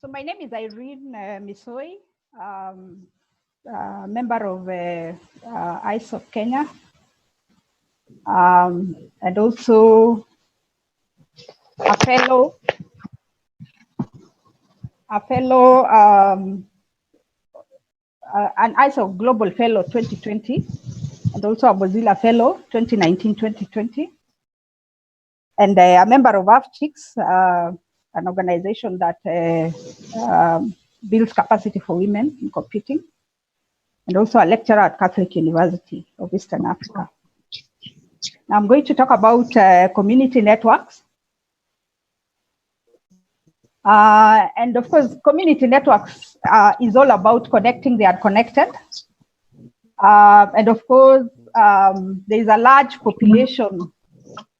So my name is Irene Misoi, member of ICE of Kenya, and also a fellow an ICE of Global Fellow 2020, and also a Mozilla Fellow 2019-2020, and a member of AFCHICS, an organization that builds capacity for women in computing, and also a lecturer at Catholic University of Eastern Africa. Now I'm going to talk about community networks. And of course, community networks is all about connecting the unconnected. And of course, there is a large population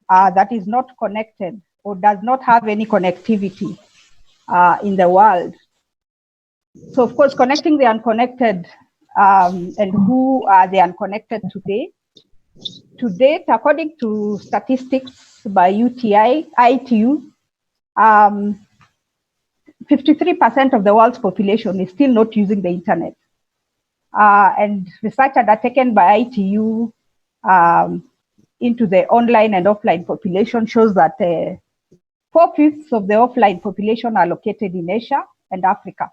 that is not connected or does not have any connectivity in the world. So of course, connecting the unconnected and who are the unconnected today. To date, according to statistics by ITU, 53% of the world's population is still not using the internet. And research undertaken by ITU into the online and offline population shows that 4/5 of the offline population are located in Asia and Africa.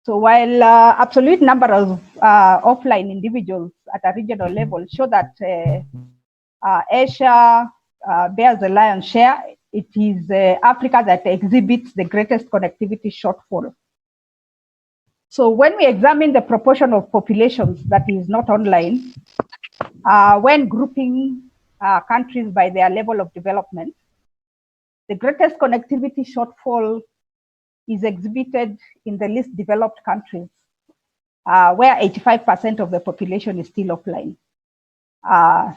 So while absolute number of offline individuals at a regional level show that Asia bears the lion's share, it is Africa that exhibits the greatest connectivity shortfall. So when we examine the proportion of populations that is not online, when grouping countries by their level of development, the greatest connectivity shortfall is exhibited in the least developed countries, where 85% of the population is still offline,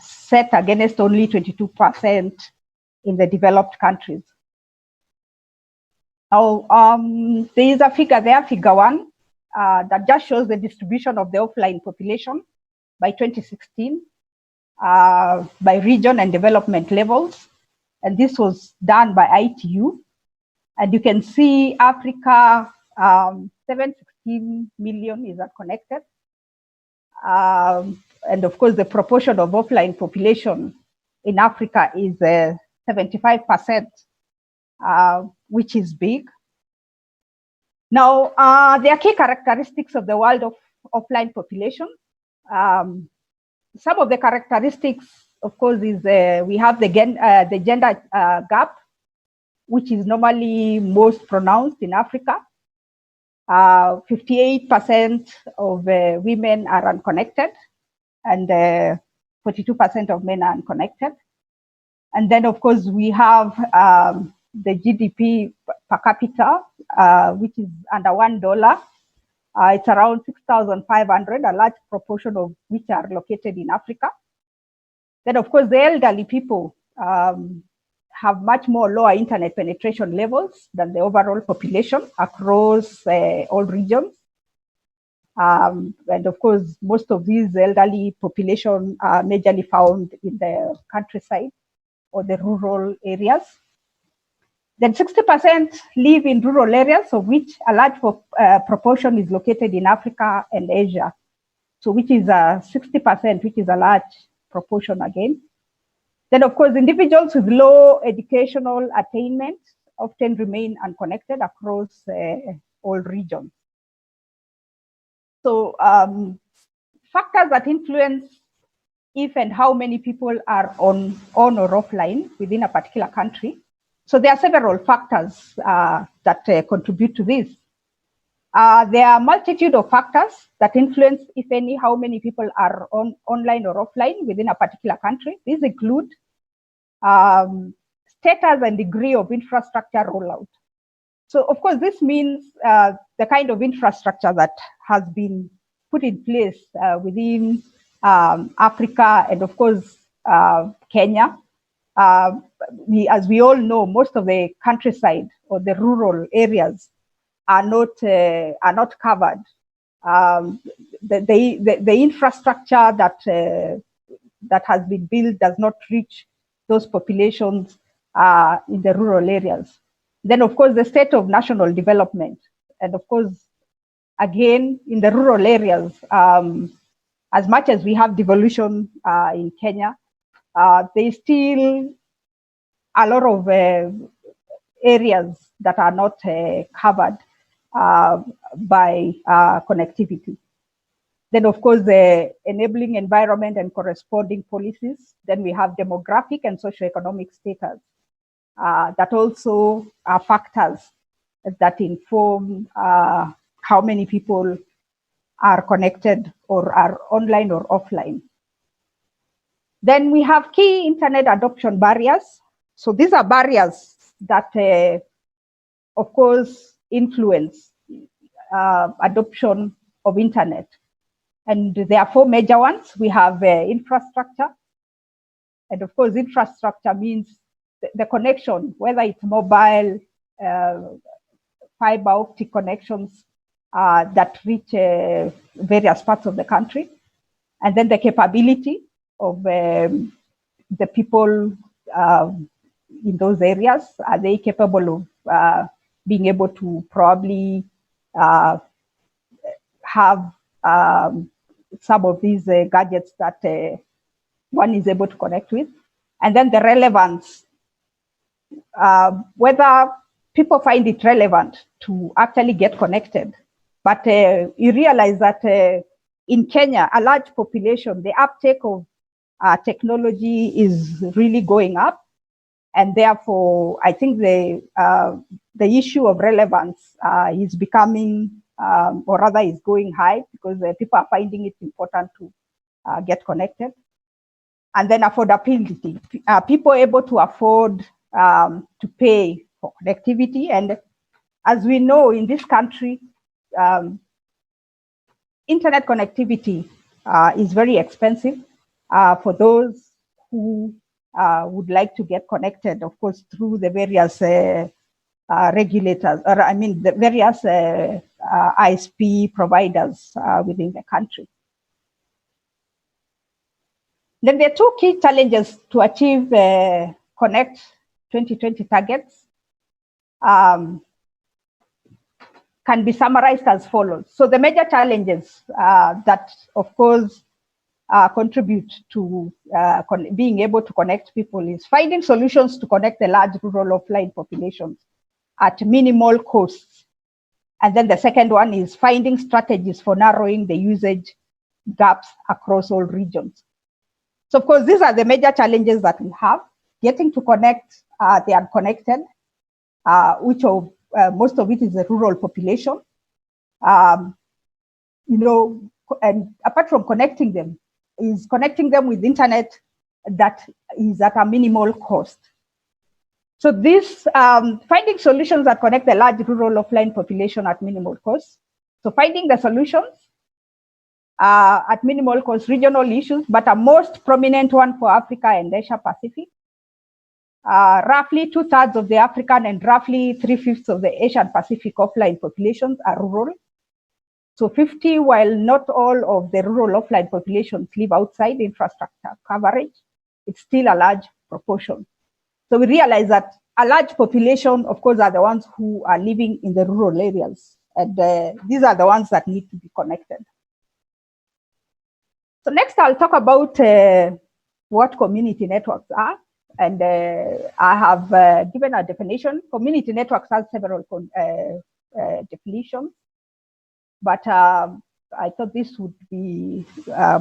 set against only 22% in the developed countries. Now, there is a figure there, figure 1, that just shows the distribution of the offline population by 2016 by region and development levels. And this was done by ITU. And you can see Africa, 716 million is unconnected. And of course, the proportion of offline population in Africa is 75%, which is big. Now, there are key characteristics of the world of offline population. Some of the characteristics, of course, is we have the gender gap, which is normally most pronounced in Africa. 58% of women are unconnected, and 42% of men are unconnected. And then, of course, we have the GDP per capita, which is under $1. It's around 6,500, a large proportion of which are located in Africa. Then, of course, the elderly people have much more lower internet penetration levels than the overall population across all regions. And of course, most of these elderly population are majorly found in the countryside or the rural areas. Then 60% live in rural areas, of which a large proportion is located in Africa and Asia. So which is 60%, which is a large proportion again. Then, of course, individuals with low educational attainment often remain unconnected across all regions. So factors that influence if and how many people are on or offline within a particular country. So there are several factors that contribute to this. There are a multitude of factors that influence, if any, how many people are online or offline within a particular country. These include status and degree of infrastructure rollout. So, of course, this means the kind of infrastructure that has been put in place within Africa and, of course, Kenya. As we all know, most of the countryside or the rural areas are not covered. The infrastructure that has been built does not reach those populations in the rural areas. Then, of course, the state of national development. And of course, again, in the rural areas, as much as we have devolution in Kenya, there's still a lot of areas that are not covered by connectivity. Then, of course, the enabling environment and corresponding policies. Then we have demographic and socioeconomic status that also are factors that inform how many people are connected or are online or offline. Then we have key internet adoption barriers. So these are barriers that, of course, influence adoption of internet. And there are four major ones. We have infrastructure. And of course, infrastructure means the connection, whether it's mobile, fiber optic connections that reach various parts of the country. And then the capability of the people in those areas. Are they capable of being able to probably have some of these gadgets that one is able to connect with? And then the relevance, whether people find it relevant to actually get connected. But you realize that in Kenya, a large population, the uptake of technology is really going up. And therefore, I think the issue of relevance is becoming, or rather is going high, because people are finding it important to get connected. And then affordability, people able to afford to pay for connectivity. And as we know, in this country, internet connectivity is very expensive for those who would like to get connected, of course, through the various regulators, or I mean, the various ISP providers within the country. Then there are two key challenges to achieve Connect 2020 targets. Can be summarized as follows. So the major challenges that, of course, contribute to being able to connect people is finding solutions to connect the large rural offline populations at minimal costs. And then the second one is finding strategies for narrowing the usage gaps across all regions. So of course, these are the major challenges that we have: getting to connect the unconnected, which most of it is the rural population. And apart from connecting them, is connecting them with internet that is at a minimal cost. So this finding solutions that connect the large rural offline population at minimal cost. So finding the solutions at minimal cost, regional issues, but a most prominent one for Africa and Asia Pacific. Roughly 2/3 of the African and roughly 3/5 of the Asian Pacific offline populations are rural. So 50, while not all of the rural offline populations live outside infrastructure coverage, it's still a large proportion. So we realize that a large population, of course, are the ones who are living in the rural areas. And these are the ones that need to be connected. So next, I'll talk about what community networks are. And I have given a definition. Community networks have several definitions, but I thought this would be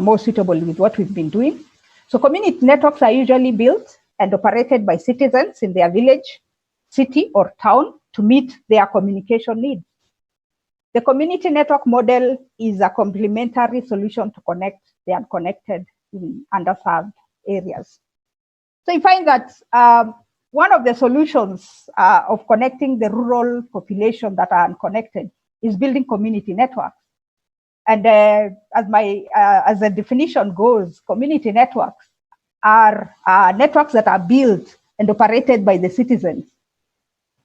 more suitable with what we've been doing. So community networks are usually built and operated by citizens in their village, city, or town to meet their communication needs. The community network model is a complementary solution to connect the unconnected in underserved areas. So you find that one of the solutions of connecting the rural population that are unconnected is building community networks. And as the definition goes, community networks are networks that are built and operated by the citizens.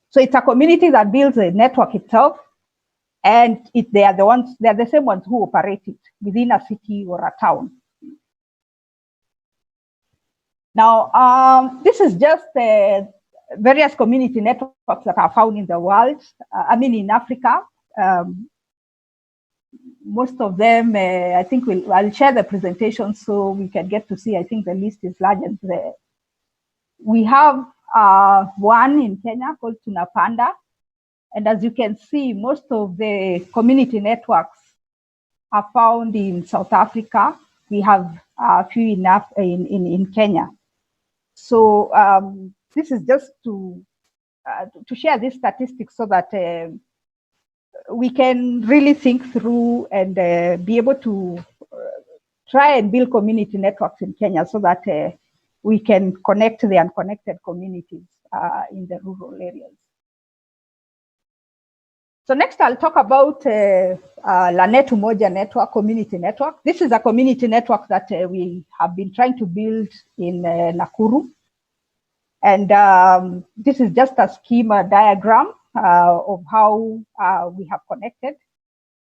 So it's a community that builds a network itself, and they are the same ones who operate it within a city or a town. Now, this is just various community networks that are found in the world. In Africa. Most of them, I think I'll share the presentation so we can get to see. I think the list is large and there. We have one in Kenya called Tunapanda. And as you can see, most of the community networks are found in South Africa. We have a few enough in Kenya. So this is just to share these statistics so that we can really think through and be able to try and build community networks in Kenya so that we can connect the unconnected communities in the rural areas. So next I'll talk about Lanet Umoja Network, community network. This is a community network that we have been trying to build in Nakuru. And this is just a schema diagram of how we have connected.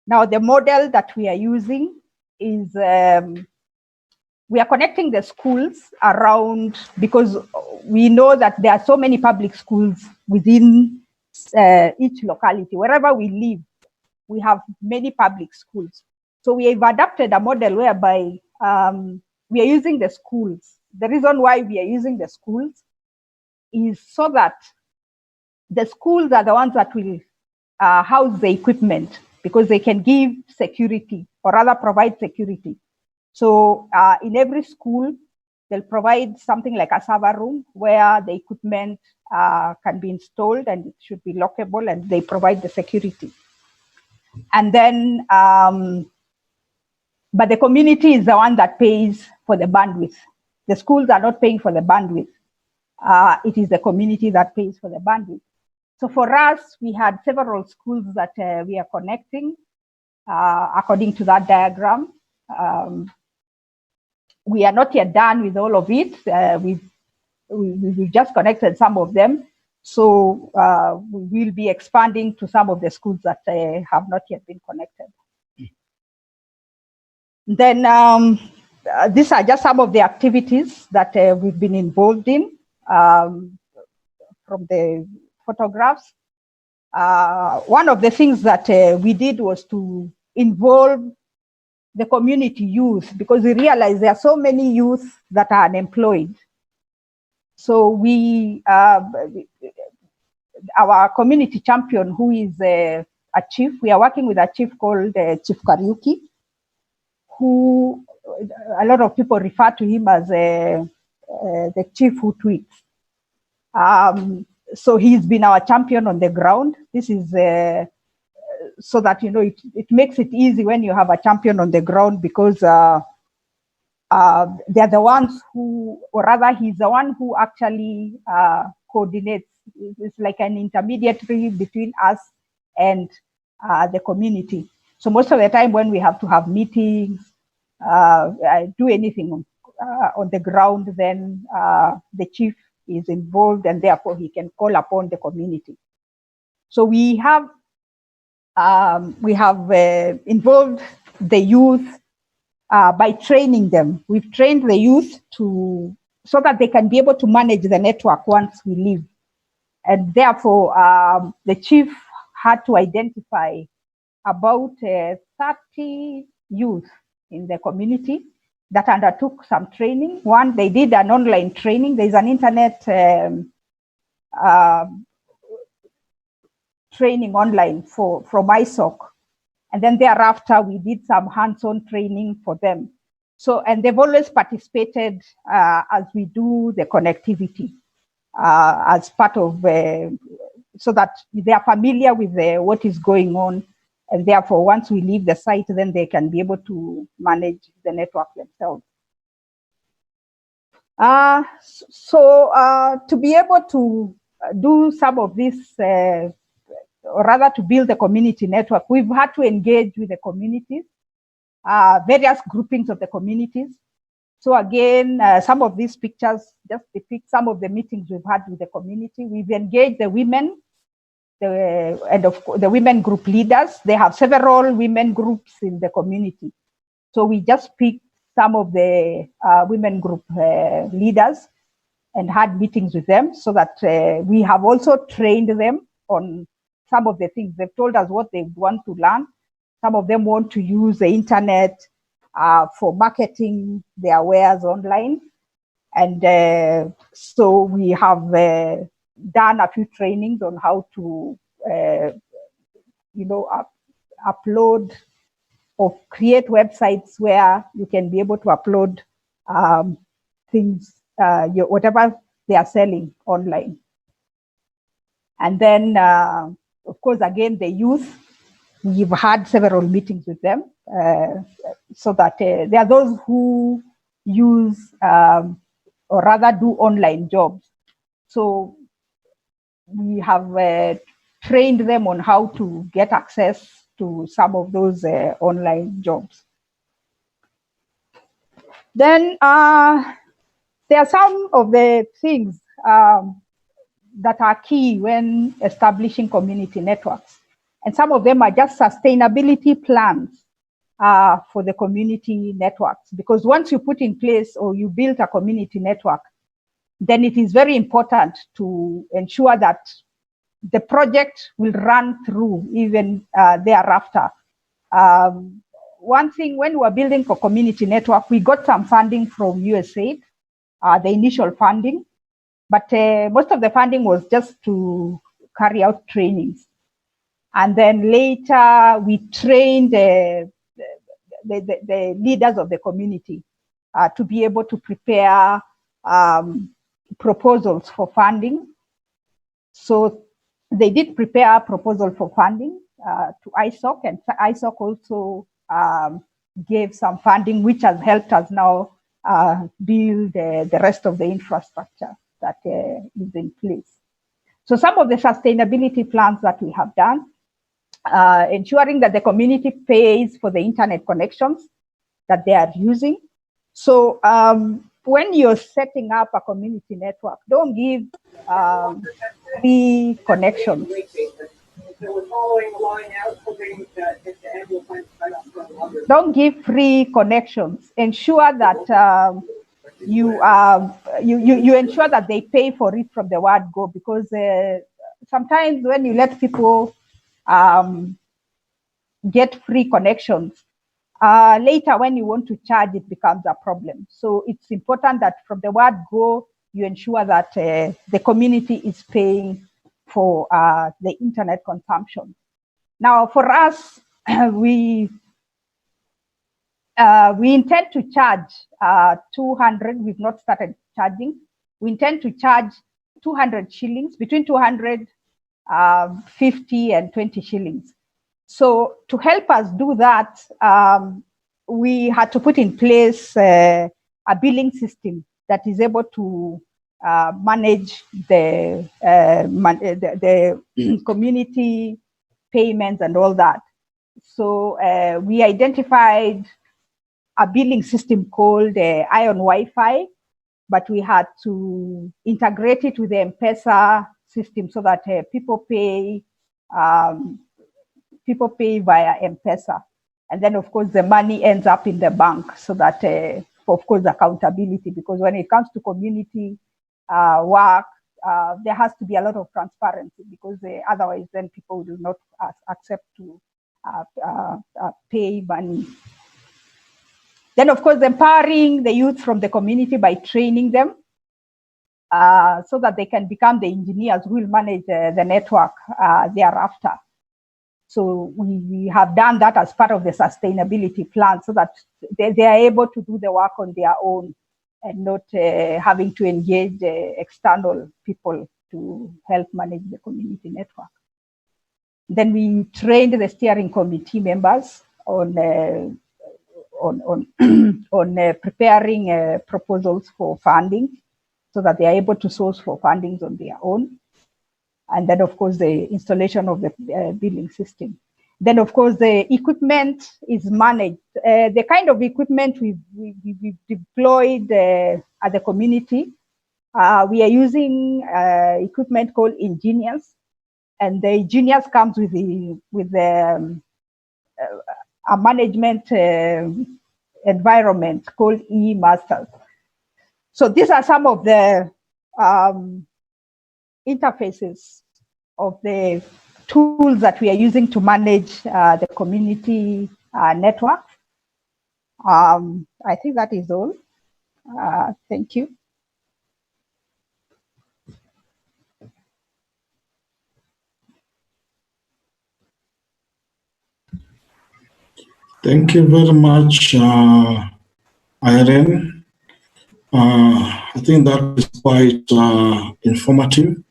Now the model that we are using is we are connecting the schools around, because we know that there are so many public schools within each locality. Wherever we live, we have many public schools. So we have adapted a model whereby we are using the schools. The reason why we are using the schools is so that the schools are the ones that will house the equipment, because they can give security or rather provide security. So in every school, they'll provide something like a server room where the equipment can be installed and it should be lockable, and they provide the security. And then, but the community is the one that pays for the bandwidth. The schools are not paying for the bandwidth. It is the community that pays for the bandwidth. So for us, we had several schools that we are connecting according to that diagram. We are not yet done with all of it. We've just connected some of them. So we will be expanding to some of the schools that have not yet been connected. Then these are just some of the activities that we've been involved in from the photographs. One of the things that we did was to involve the community youth, because we realized there are so many youth that are unemployed. So we, our community champion, who is a chief, we are working with a chief called Chief Kariuki, who a lot of people refer to him as the chief who tweets. So he's been our champion on the ground. This is so that, you know, it makes it easy when you have a champion on the ground, because they're the ones who, or rather he's the one who actually coordinates. It's like an intermediary between us and the community. So most of the time when we have to have meetings, do anything on the ground, then the chief is involved, and therefore he can call upon the community. So we have involved the youth by training them. We've trained the youth so that they can be able to manage the network once we leave. And therefore, the chief had to identify about 30 youth in the community that undertook some training. One, they did an online training. There's an internet training online from ISOC. And then thereafter, we did some hands-on training for them. So, and they've always participated as we do the connectivity as part of, so that they are familiar with what is going on. And therefore, once we leave the site, then they can be able to manage the network themselves. To be able to do some of this, or rather to build the community network, we've had to engage with the communities, various groupings of the communities. So again, some of these pictures just depict some of the meetings we've had with the community. We've engaged the women, and of course, the women group leaders. They have several women groups in the community. So we just picked some of the women group leaders and had meetings with them so that we have also trained them on some of the things. They've told us what they want to learn. Some of them want to use the internet for marketing their wares online. And so we have done a few trainings on how to, upload or create websites where you can be able to upload things, whatever they are selling online. And then, of course, again, the youth, we've had several meetings with them so that there are those who use or rather do online jobs. So we have trained them on how to get access to some of those online jobs. Then there are some of the things that are key when establishing community networks. And some of them are just sustainability plans for the community networks. Because once you put in place or you build a community network, then it is very important to ensure that the project will run through even thereafter. One thing, when we were building for community network, we got some funding from USAID, the initial funding, but most of the funding was just to carry out trainings. And then later we trained the leaders of the community to be able to prepare proposals for funding. So they did prepare a proposal for funding to ISOC, and ISOC also gave some funding, which has helped us now build the rest of the infrastructure that is in place. So some of the sustainability plans that we have done, ensuring that the community pays for the internet connections that they are using. So when you're setting up a community network, don't give free connections. Don't give free connections. Ensure that you ensure that they pay for it from the word go, because sometimes when you let people get free connections, later when you want to charge, it becomes a problem. So it's important that from the word go, you ensure that the community is paying for the internet consumption. Now, for us, we intend to charge 200. We've not started charging. We intend to charge 200 shillings, between 250 and 20 shillings. So to help us do that, we had to put in place a billing system that is able to manage the community payments and all that. So we identified a billing system called Ion Wi-Fi, but we had to integrate it with the M-Pesa system so that people pay via M-Pesa. And then, of course, the money ends up in the bank, so that, of course, accountability, because when it comes to community work, there has to be a lot of transparency, because otherwise then people will not accept to pay money. Then, of course, empowering the youth from the community by training them so that they can become the engineers who will manage the network thereafter. So we have done that as part of the sustainability plan, so that they are able to do the work on their own and not having to engage external people to help manage the community network. Then we trained the steering committee members on preparing proposals for funding, so that they are able to source for fundings on their own. And then, of course, the installation of the billing system. Then, of course, the equipment is managed. The kind of equipment we've deployed at the community, we are using equipment called Ingenious, and the Ingenious comes with a management environment called eMasters. So these are some of the interfaces of the tools that we are using to manage the community network. I think that is all. Thank you. Thank you very much, Irene. I think that is quite informative.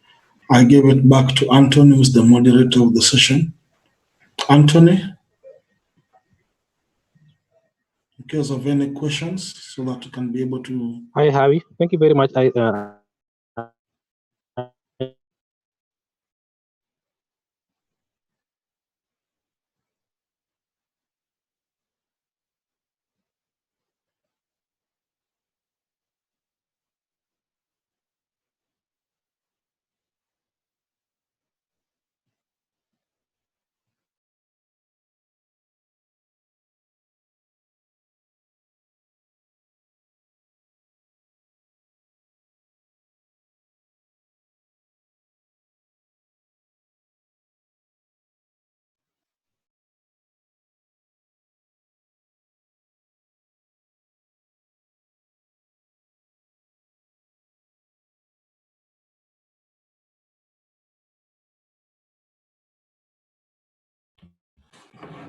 I give it back to Anthony, who's the moderator of the session. Anthony, in case of any questions, so that you can be able to. Hi, Hawi. Thank you very much.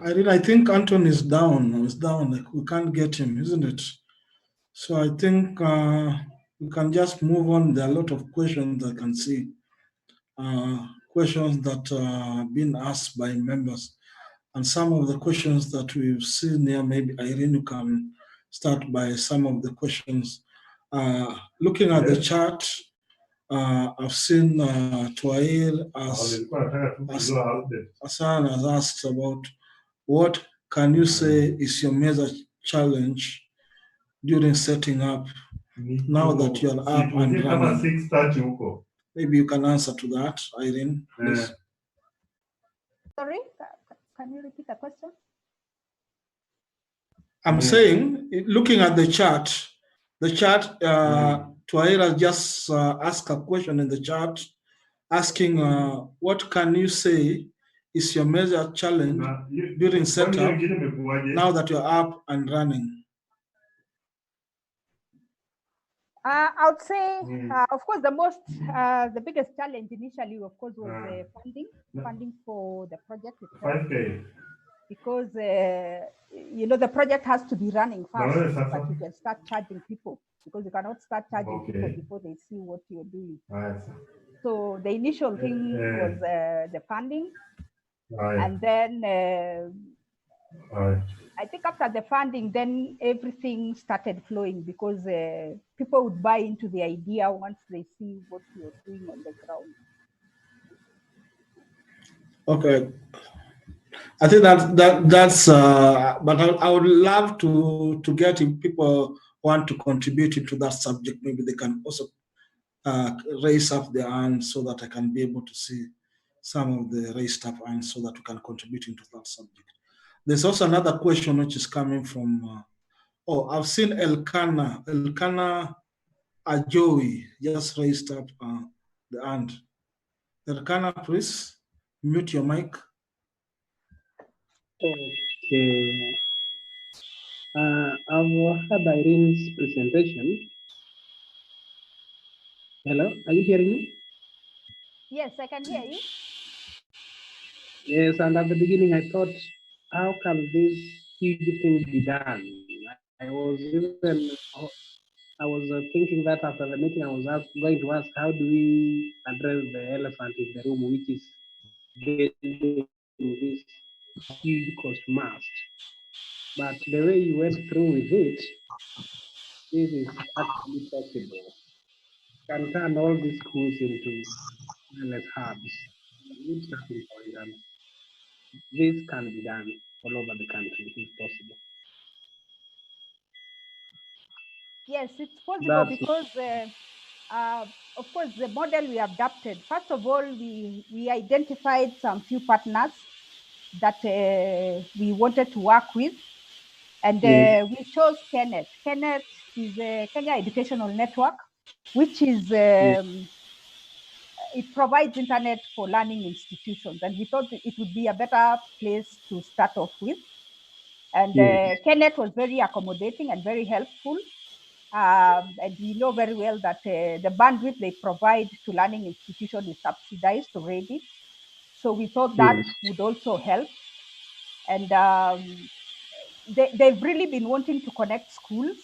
I think Anton is down. He's down. Like we can't get him, isn't it? So I think we can just move on. There are a lot of questions I can see. Questions that are being asked by members. And some of the questions that we've seen here, maybe Irene, you can start by some of the questions. Looking at the chart, I've seen Twail Hassan has asked about what can you say is your major challenge during setting up now that you're up and running? Maybe you can answer to that, Irene, please. Sorry, can you repeat the question? I'm saying, looking at the chart, Twaira just asked a question in the chart, asking what can you say is your major challenge during setup now that you're up and running? I would say, of course, the biggest challenge initially, of course, was funding for the project itself. Because, the project has to be running fast, but you can start charging people, because you cannot start charging people before they see what you're doing. So the initial thing was the funding. And then I think after the funding, then everything started flowing, because people would buy into the idea once they see what you're doing on the ground. Okay. I think that's but I would love to get if people want to contribute into that subject, maybe they can also raise up their hands so that I can be able to see some of the raised up hands so that we can contribute into that subject. There's also another question which is coming from, I've seen Elkana Ajowi just raised up the hand. Elkana, please mute your mic. Okay. I've heard Irene's presentation. Hello, are you hearing me? Yes, I can hear you. Yes, and at the beginning I thought, how can this huge thing be done? I was thinking that after the meeting I was going to ask, how do we address the elephant in the room, which is getting this huge cost mast? But the way you went through with it, this is actually possible. Can turn all these schools into wireless hubs. Good starting point, and this can be done all over the country if possible. Yes, it's possible because, of course, the model we adapted. First of all, we identified some few partners that we wanted to work with, and we chose Kenneth. Kenneth is a Kenya Educational Network. which is it provides internet for learning institutions, and we thought it would be a better place to start off with. And Kenneth was very accommodating and very helpful. And we know very well that the bandwidth they provide to learning institutions is subsidized already. So we thought that would also help. And they've really been wanting to connect schools.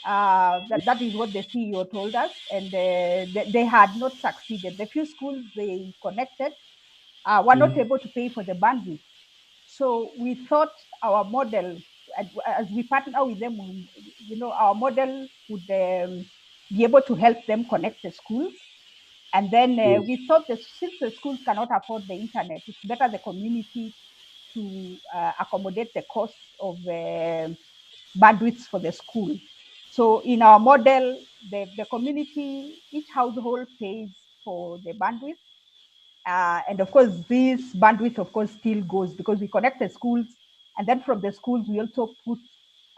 That is what the CEO told us, and they had not succeeded. The few schools they connected were not able to pay for the bandwidth. So we thought our model, as we partner with them, our model would be able to help them connect the schools. And then we thought that since the schools cannot afford the internet, it's better the community to accommodate the cost of bandwidths for the school. So in our model, the community, each household pays for the bandwidth. And of course, this bandwidth, of course, still goes because we connect the schools. And then from the schools, we also put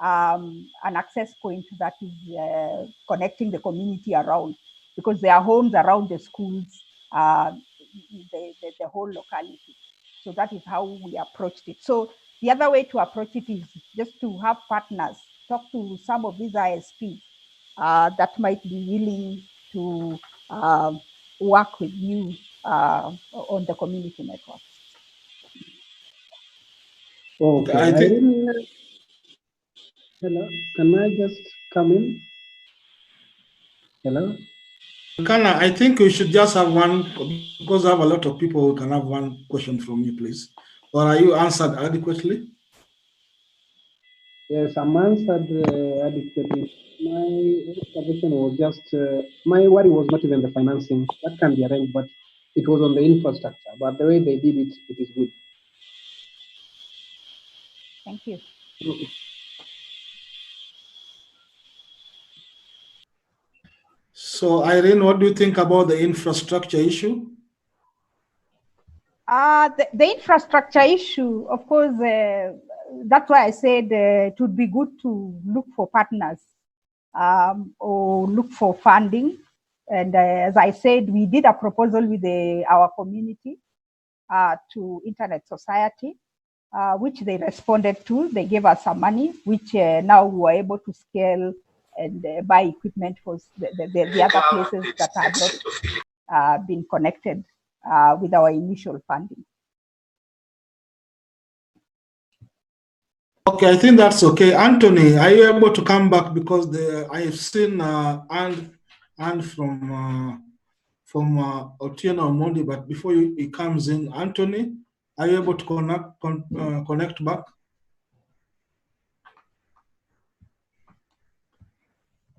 an access point that is connecting the community around, because there are homes around the schools, the whole locality. So that is how we approached it. So the other way to approach it is just to have partners, talk to some of these ISPs that might be willing to work with you on the community networks. Okay, I think. Hello, can I just come in? Hello? Kana, I think we should just have one, because I have a lot of people who can have one question from you, please. Or are you answered adequately? Yes, I'm answered adequately. My observation was just, my worry was not even the financing. That can be arranged, but it was on the infrastructure. But the way they did it, it is good. Thank you. So, Irene, what do you think about the infrastructure issue? The infrastructure issue, of course, that's why I said it would be good to look for partners or look for funding. And as I said, we did a proposal with our community to Internet Society, which they responded to. They gave us some money, which now we were able to scale and buy equipment for the other places that had not been connected with our initial funding. Okay, I think that's okay. Anthony, are you able to come back, because I have seen and from Otieno Omondi, but before he comes in, Anthony, are you able to connect back?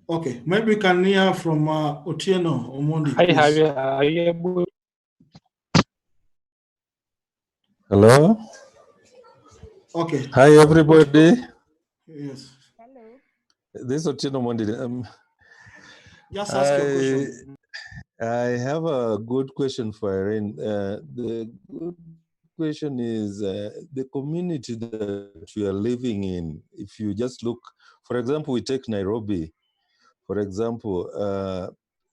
Okay, maybe we can hear from Otieno Omondi, Hi, please. Hawi, are you able? Hello. Okay. Hi, everybody. Yes. Hello. This is Ochino Mondi. Just ask your question. I have a good question for Irene. The good question is the community that we are living in. If you just look, for example, we take Nairobi. For example,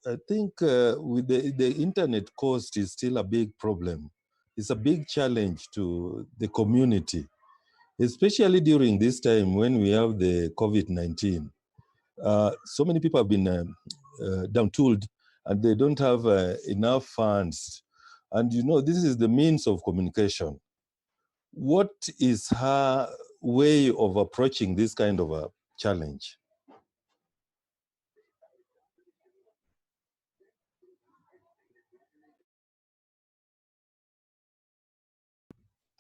I think with the internet cost is still a big problem. It's a big challenge to the community, especially during this time when we have the COVID-19. So many people have been down-tooled and they don't have enough funds. And you know, this is the means of communication. What is her way of approaching this kind of a challenge?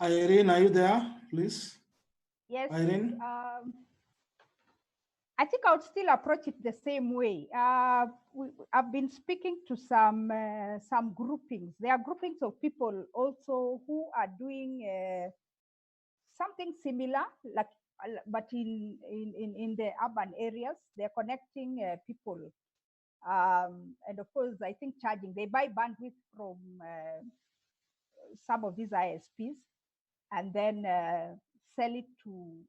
Irene, are you there, please? Yes. Irene? I think I would still approach it the same way. I've been speaking to some groupings. There are groupings of people also who are doing something similar, like but in the urban areas. They're connecting people, and of course, I think charging. They buy bandwidth from some of these ISPs, and then sell it to,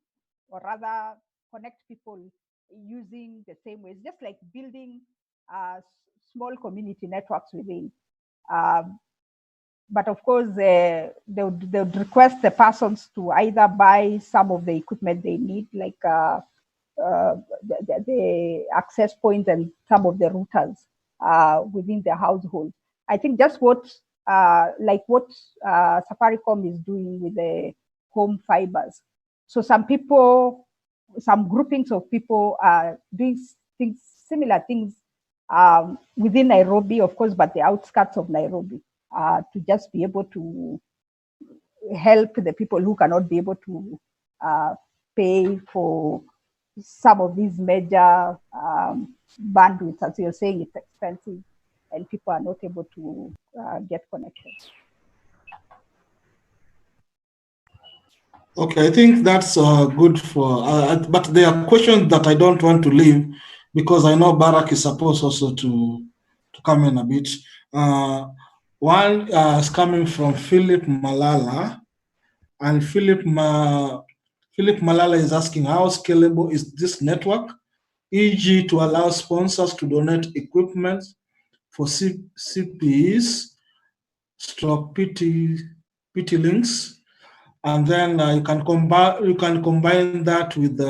or rather connect people using the same way. It's just like building small community networks within. But of course, they would request the persons to either buy some of the equipment they need, like the access points and some of the routers within the household. I think just what Safaricom is doing with the home fibers. So some people, some groupings of people are doing similar things within Nairobi, of course, but the outskirts of Nairobi, to just be able to help the people who cannot be able to pay for some of these major bandwidths. As you're saying, it's expensive and people are not able to get connected. Okay, I think that's good for, but there are questions that I don't want to leave because I know Barack is supposed also to come in a bit. One is coming from Philip Malala, and Philip Malala is asking, how scalable is this network, e.g. to allow sponsors to donate equipment for CPEs, stroke PT links, and then you can combine that with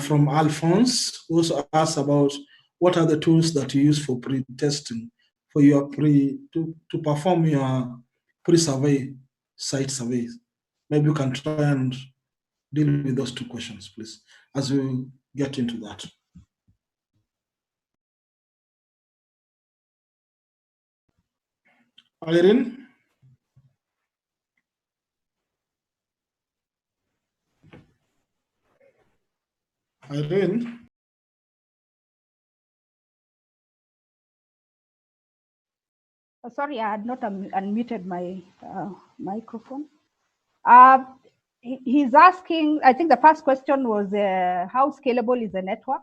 from Alphonse, who also asked about what are the tools that you use for pre-testing, for your to perform your pre-survey site surveys. Maybe you can try and deal with those two questions, please, as we get into that. Irene? Irene? Sorry, I had not unmuted my microphone. He's asking, I think the first question was how scalable is the network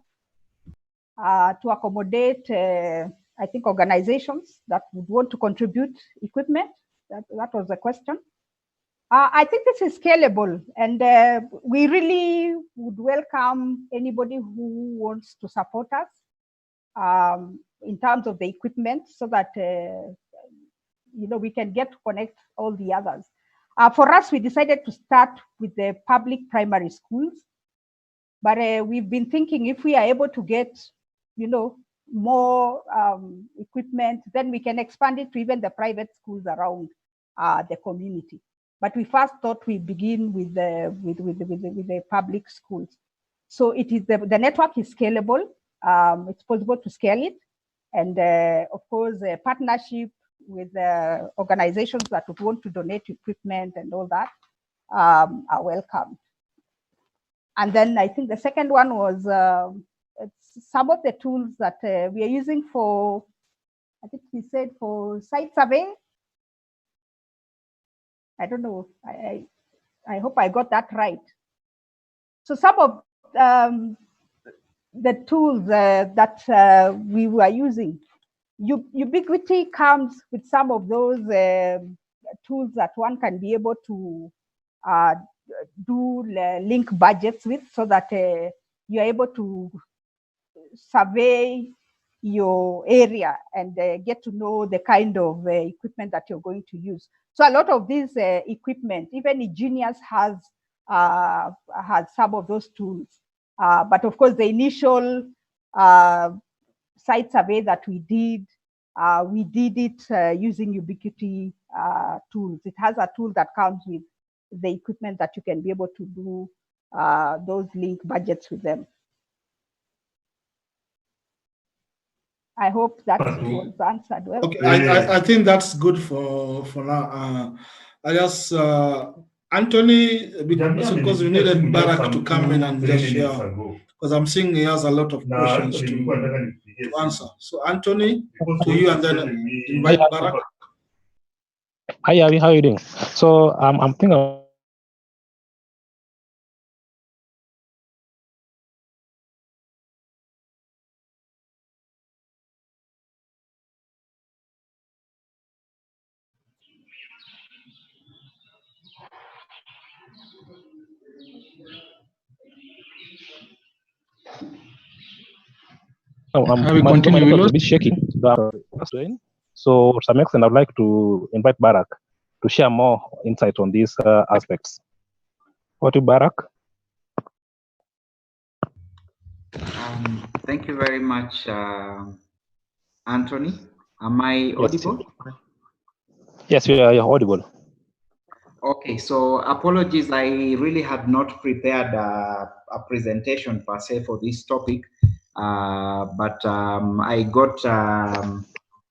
to accommodate, I think, organizations that would want to contribute equipment. That was the question. I think this is scalable, and we really would welcome anybody who wants to support us in terms of the equipment, so that we can get to connect all the others. For us, we decided to start with the public primary schools, but we've been thinking if we are able to get, more equipment, then we can expand it to even the private schools around the community. But we first thought we begin with the public schools. So it is the network is scalable. It's possible to scale it, and of course, a partnership with organizations that would want to donate equipment and all that are welcome. And then I think the second one was some of the tools that we are using for, I think he said, for site survey. I don't know. I hope I got that right. So some of the tools that we were using, Ubiquity comes with some of those tools that one can be able to do link budgets with, so that you're able to survey your area and get to know the kind of equipment that you're going to use. So a lot of this equipment, even Ingenious has some of those tools. But of course, the initial site survey that we did it using Ubiquity tools. It has a tool that comes with the equipment that you can be able to do those link budgets with them. I hope that was answered well. Okay, I think that's good for now. I just Anthony, because we needed Barack to come in and just share, because I'm seeing he has a lot of questions to answer. So Anthony, to you, and then invite Barack. Hi, Hawi, how are you doing? So I'm thinking No, Hawi, my continue. We network is a lost. bit shaky. So, to some extent, I'd like to invite Barak to share more insight on these aspects. What to Barak? Thank you very much, Anthony. Am I audible? Yes, you're audible. Okay, so apologies, I really had not prepared a presentation per se for this topic, but I got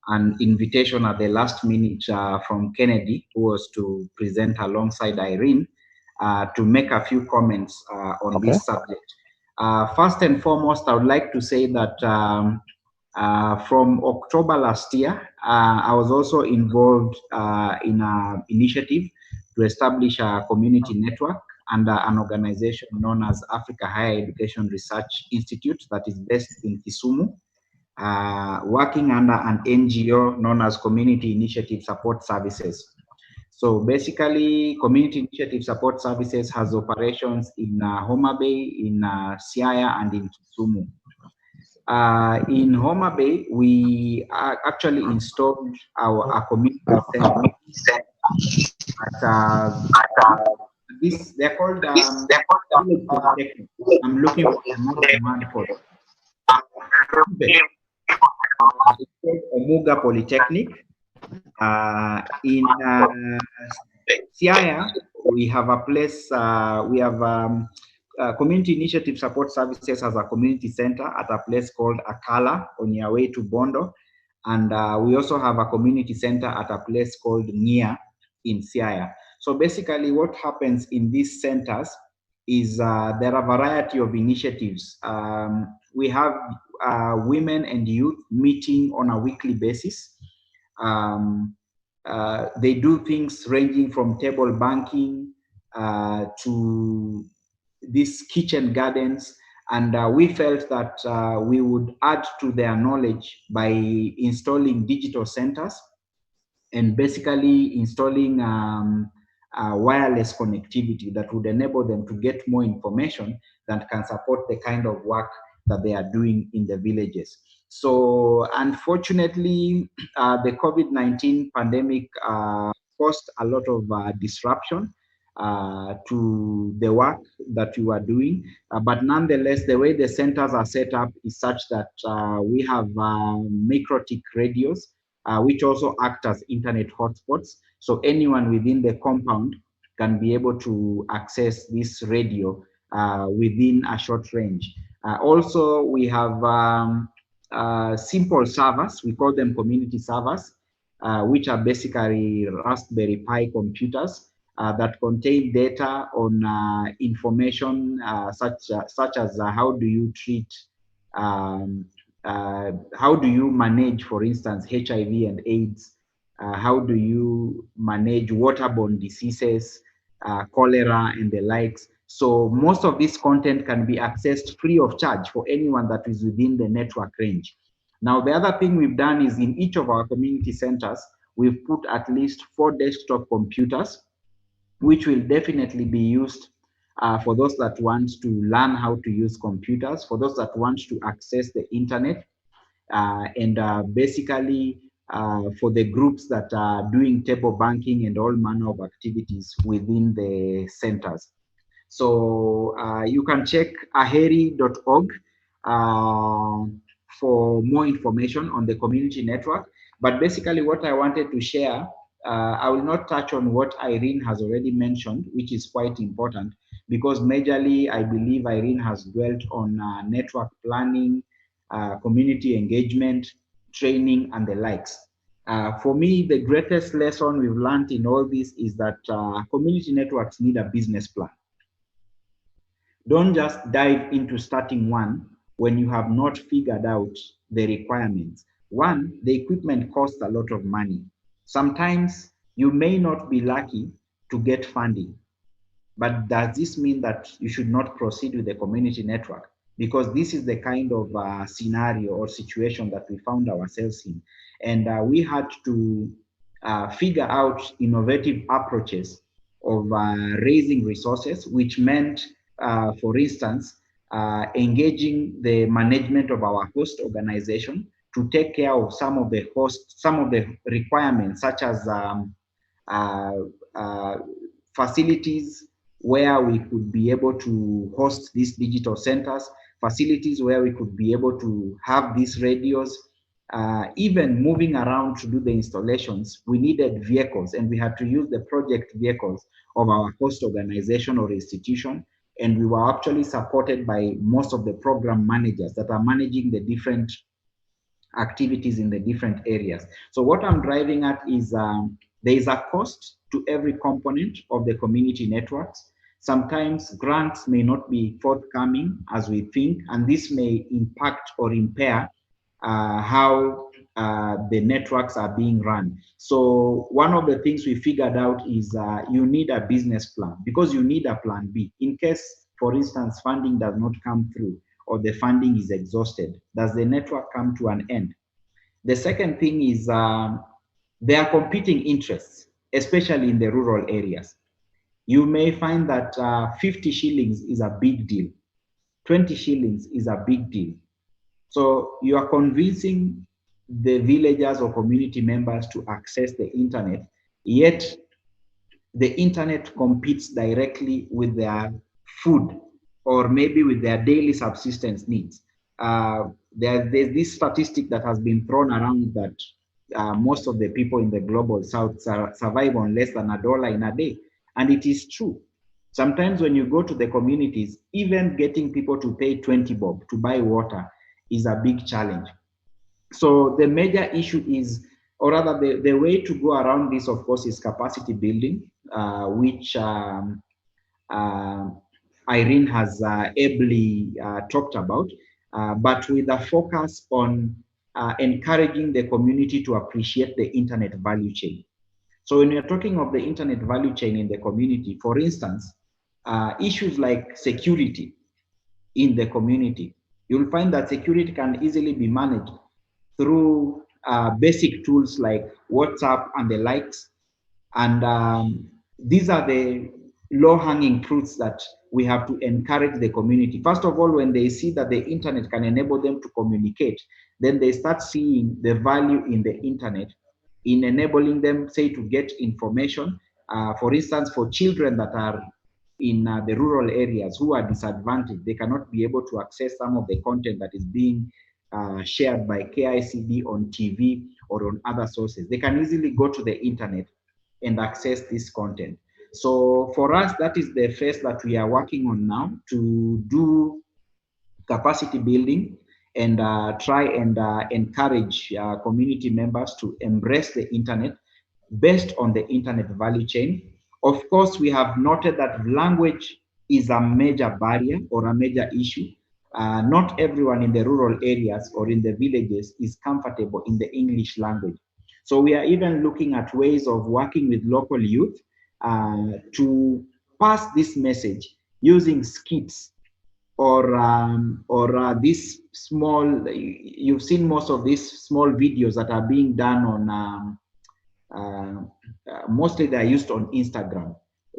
an invitation at the last minute from Kennedy, who was to present alongside Irene, to make a few comments on this subject. First and foremost, I would like to say that from October last year, I was also involved in an initiative to establish a community network under an organization known as Africa Higher Education Research Institute that is based in Kisumu, working under an NGO known as Community Initiative Support Services. So basically, Community Initiative Support Services has operations in Homa Bay, in Siaya, and in Kisumu. In Homa Bay, we actually installed our community center this, they're called Polytechnic. I'm looking for another word for it. It's called Omuga Polytechnic. In Siaya, we have a place, we have Community Initiative Support Services as a community center at a place called Akala on your way to Bondo. And we also have a community center at a place called Nia in Siaya. So basically what happens in these centers is there are a variety of initiatives. We have women and youth meeting on a weekly basis. They do things ranging from table banking to these kitchen gardens. And we felt that we would add to their knowledge by installing digital centers and basically installing wireless connectivity that would enable them to get more information that can support the kind of work that they are doing in the villages. So unfortunately, the COVID-19 pandemic caused a lot of disruption to the work that you are doing. But nonetheless, the way the centers are set up is such that we have microtic radios, which also act as internet hotspots. So anyone within the compound can be able to access this radio within a short range. Also, we have simple servers, we call them community servers, which are basically Raspberry Pi computers that contain data on information such as how do you treat how do you manage, for instance, HIV and AIDS? How do you manage waterborne diseases, cholera, and the likes? So most of this content can be accessed free of charge for anyone that is within the network range. Now, the other thing we've done is in each of our community centers, we've put at least 4 desktop computers, which will definitely be used for those that want to learn how to use computers, for those that want to access the internet, and basically for the groups that are doing table banking and all manner of activities within the centers. So you can check aheri.org for more information on the community network. But basically what I wanted to share, I will not touch on what Irene has already mentioned, which is quite important, because majorly I believe Irene has dwelt on network planning, community engagement, training, and the likes. For me, the greatest lesson we've learned in all this is that community networks need a business plan. Don't just dive into starting one when you have not figured out the requirements. One, the equipment costs a lot of money. Sometimes you may not be lucky to get funding, but does this mean that you should not proceed with the community network? Because this is the kind of scenario or situation that we found ourselves in. And we had to figure out innovative approaches of raising resources, which meant, for instance, engaging the management of our host organization to take care of some of the requirements, such as facilities where we could be able to host these digital centers, facilities where we could be able to have these radios, even moving around to do the installations. We needed vehicles, and we had to use the project vehicles of our host organization or institution. And we were actually supported by most of the program managers that are managing the different activities in the different areas. So what I'm driving at is there is a cost to every component of the community networks. Sometimes grants may not be forthcoming as we think, and this may impact or impair how the networks are being run. So one of the things we figured out is you need a business plan, because you need a plan B. In case, for instance, funding does not come through or the funding is exhausted, does the network come to an end? The second thing is there are competing interests, especially in the rural areas. You may find that 50 shillings is a big deal. 20 shillings is a big deal. So you are convincing the villagers or community members to access the internet, yet the internet competes directly with their food or maybe with their daily subsistence needs. There's this statistic that has been thrown around that most of the people in the global south survive on less than $1 in a day. And it is true. Sometimes when you go to the communities, even getting people to pay 20 bob to buy water is a big challenge. So the major issue is, or rather the way to go around this, of course, is capacity building, which Irene has ably talked about, but with a focus on encouraging the community to appreciate the internet value chain. So when you're talking of the internet value chain in the community, for instance, issues like security in the community, you'll find that security can easily be managed through basic tools like WhatsApp and the likes. And these are the low-hanging fruits that we have to encourage the community. First of all, when they see that the internet can enable them to communicate, then they start seeing the value in the internet in enabling them, say, to get information. For instance, for children that are in the rural areas who are disadvantaged, they cannot be able to access some of the content that is being shared by KICD on TV or on other sources. They can easily go to the internet and access this content. So for us, that is the phase that we are working on now, to do capacity building and try and encourage community members to embrace the internet based on the internet value chain. Of course, we have noted that language is a major barrier or a major issue. Not everyone in the rural areas or in the villages is comfortable in the English language. So we are even looking at ways of working with local youth to pass this message using skits or this small, you've seen most of these small videos that are being done on, mostly they are used on Instagram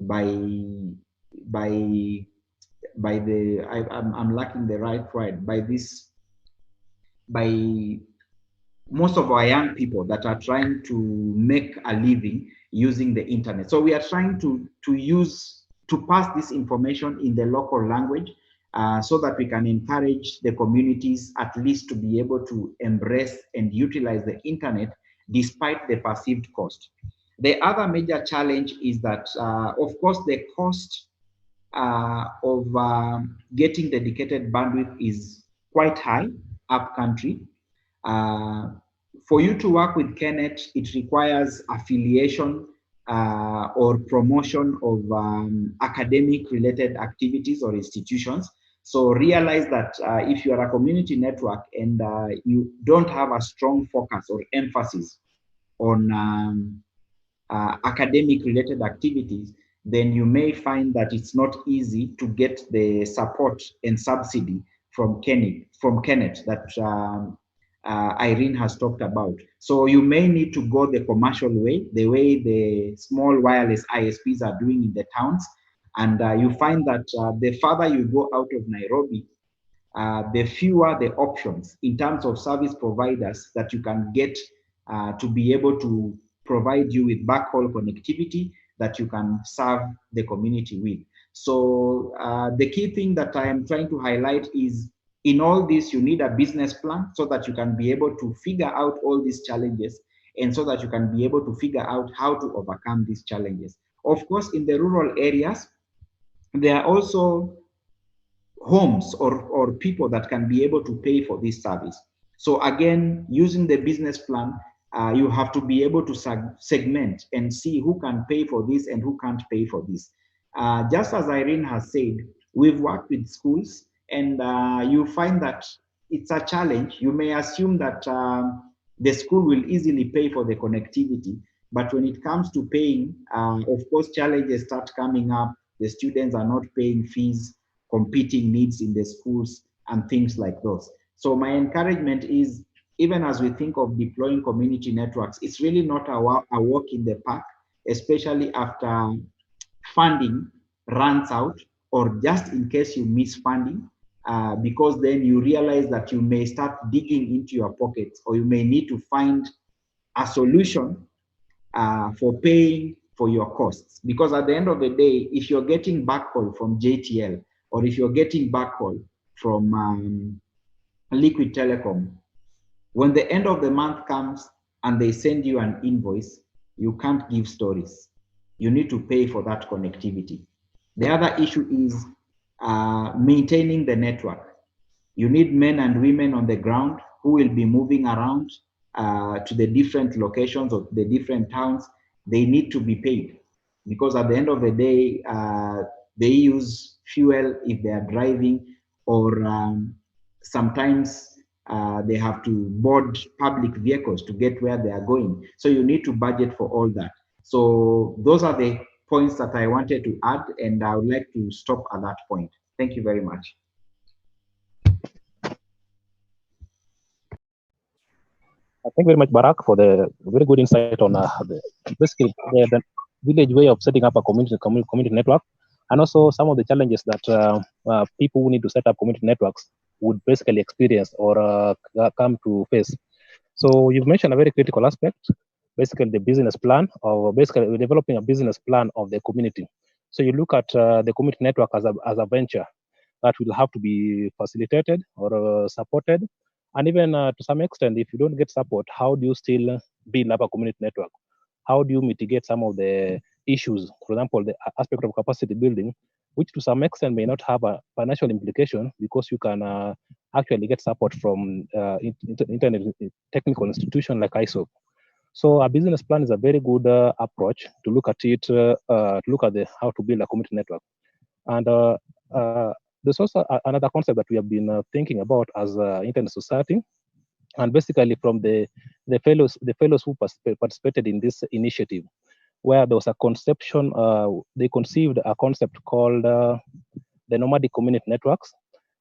I'm lacking the right word, by most of our young people that are trying to make a living using the internet. So we are trying to pass this information in the local language so that we can encourage the communities at least to be able to embrace and utilize the internet despite the perceived cost. The other major challenge is that, of course, the cost of getting dedicated bandwidth is quite high up country. For you to work with KNET, it requires affiliation or promotion of academic related activities or institutions. So realize that if you are a community network and you don't have a strong focus or emphasis on academic related activities, then you may find that it's not easy to get the support and subsidy from KNET that Irene has talked about. So you may need to go the commercial way, the way the small wireless ISPs are doing in the towns. And you find that the farther you go out of Nairobi, the fewer the options in terms of service providers that you can get to be able to provide you with backhaul connectivity that you can serve the community with. So the key thing that I am trying to highlight is, in all this, you need a business plan so that you can be able to figure out all these challenges, and so that you can be able to figure out how to overcome these challenges. Of course, in the rural areas, there are also homes or people that can be able to pay for this service. So again, using the business plan, you have to be able to segment and see who can pay for this and who can't pay for this. Just as Irene has said, we've worked with schools, and you find that it's a challenge. You may assume that the school will easily pay for the connectivity, but when it comes to paying, of course, challenges start coming up. The students are not paying fees, competing needs in the schools, and things like those. So my encouragement is, even as we think of deploying community networks, it's really not a walk in the park, especially after funding runs out, or just in case you miss funding, because then you realize that you may start digging into your pockets, or you may need to find a solution for paying for your costs. Because at the end of the day, if you're getting backhaul from JTL, or if you're getting backhaul from Liquid Telecom, when the end of the month comes and they send you an invoice, you can't give stories. You need to pay for that connectivity. The other issue is maintaining the network. You need men and women on the ground who will be moving around to the different locations of the different towns. They need to be paid, because at the end of the day, they use fuel if they are driving, or sometimes they have to board public vehicles to get where they are going. So you need to budget for all that. So those are the points that I wanted to add, and I would like to stop at that point. Thank you very much. Thank you very much, Barak, for the very good insight on basically the village way of setting up a community network, and also some of the challenges that people who need to set up community networks would basically experience or come to face. So you've mentioned a very critical aspect, basically the business plan, or basically developing a business plan of the community. So you look at the community network as a venture that will have to be facilitated or supported. And even to some extent, if you don't get support, how do you still build up a community network? How do you mitigate some of the issues? For example, the aspect of capacity building, which to some extent may not have a financial implication, because you can actually get support from internet technical institution like ISO. So a business plan is a very good approach to look at it, to look at how to build a community network. And there's also another concept that we have been thinking about as internet society, and basically from the fellows who participated in this initiative, where there was a conception, they conceived a concept called the nomadic community networks,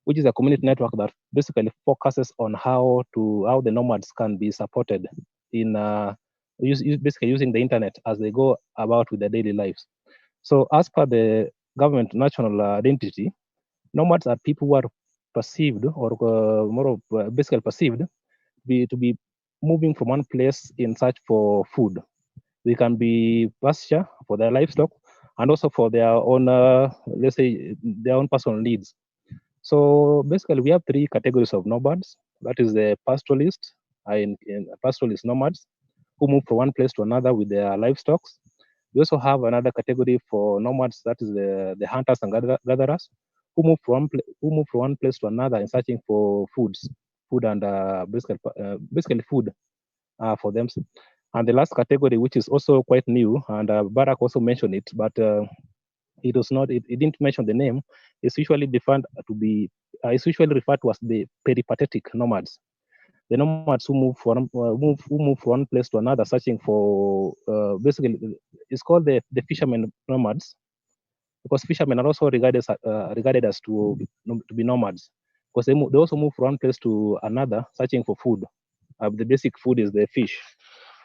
which is a community network that basically focuses on how the nomads can be supported in basically using the internet as they go about with their daily lives. So as per the government national identity, nomads are people who are perceived, or basically perceived to be moving from one place in search for food. They can be pasture for their livestock, and also for their own, let's say, their own personal needs. So basically, we have three categories of nomads. That is the pastoralist, pastoralist nomads, who move from one place to another with their livestock. We also have another category for nomads, that is the hunters and gatherers, who move from one place to another in searching for food and basically food for them. And the last category, which is also quite new, and Barak also mentioned it, but it was not. It didn't mention the name. It's usually defined to be. It's usually referred to as the peripatetic nomads. The nomads who move from one place to another, searching for basically, it's called the fishermen nomads, because fishermen are also regarded as to be nomads, because they also move from one place to another, searching for food. The basic food is the fish.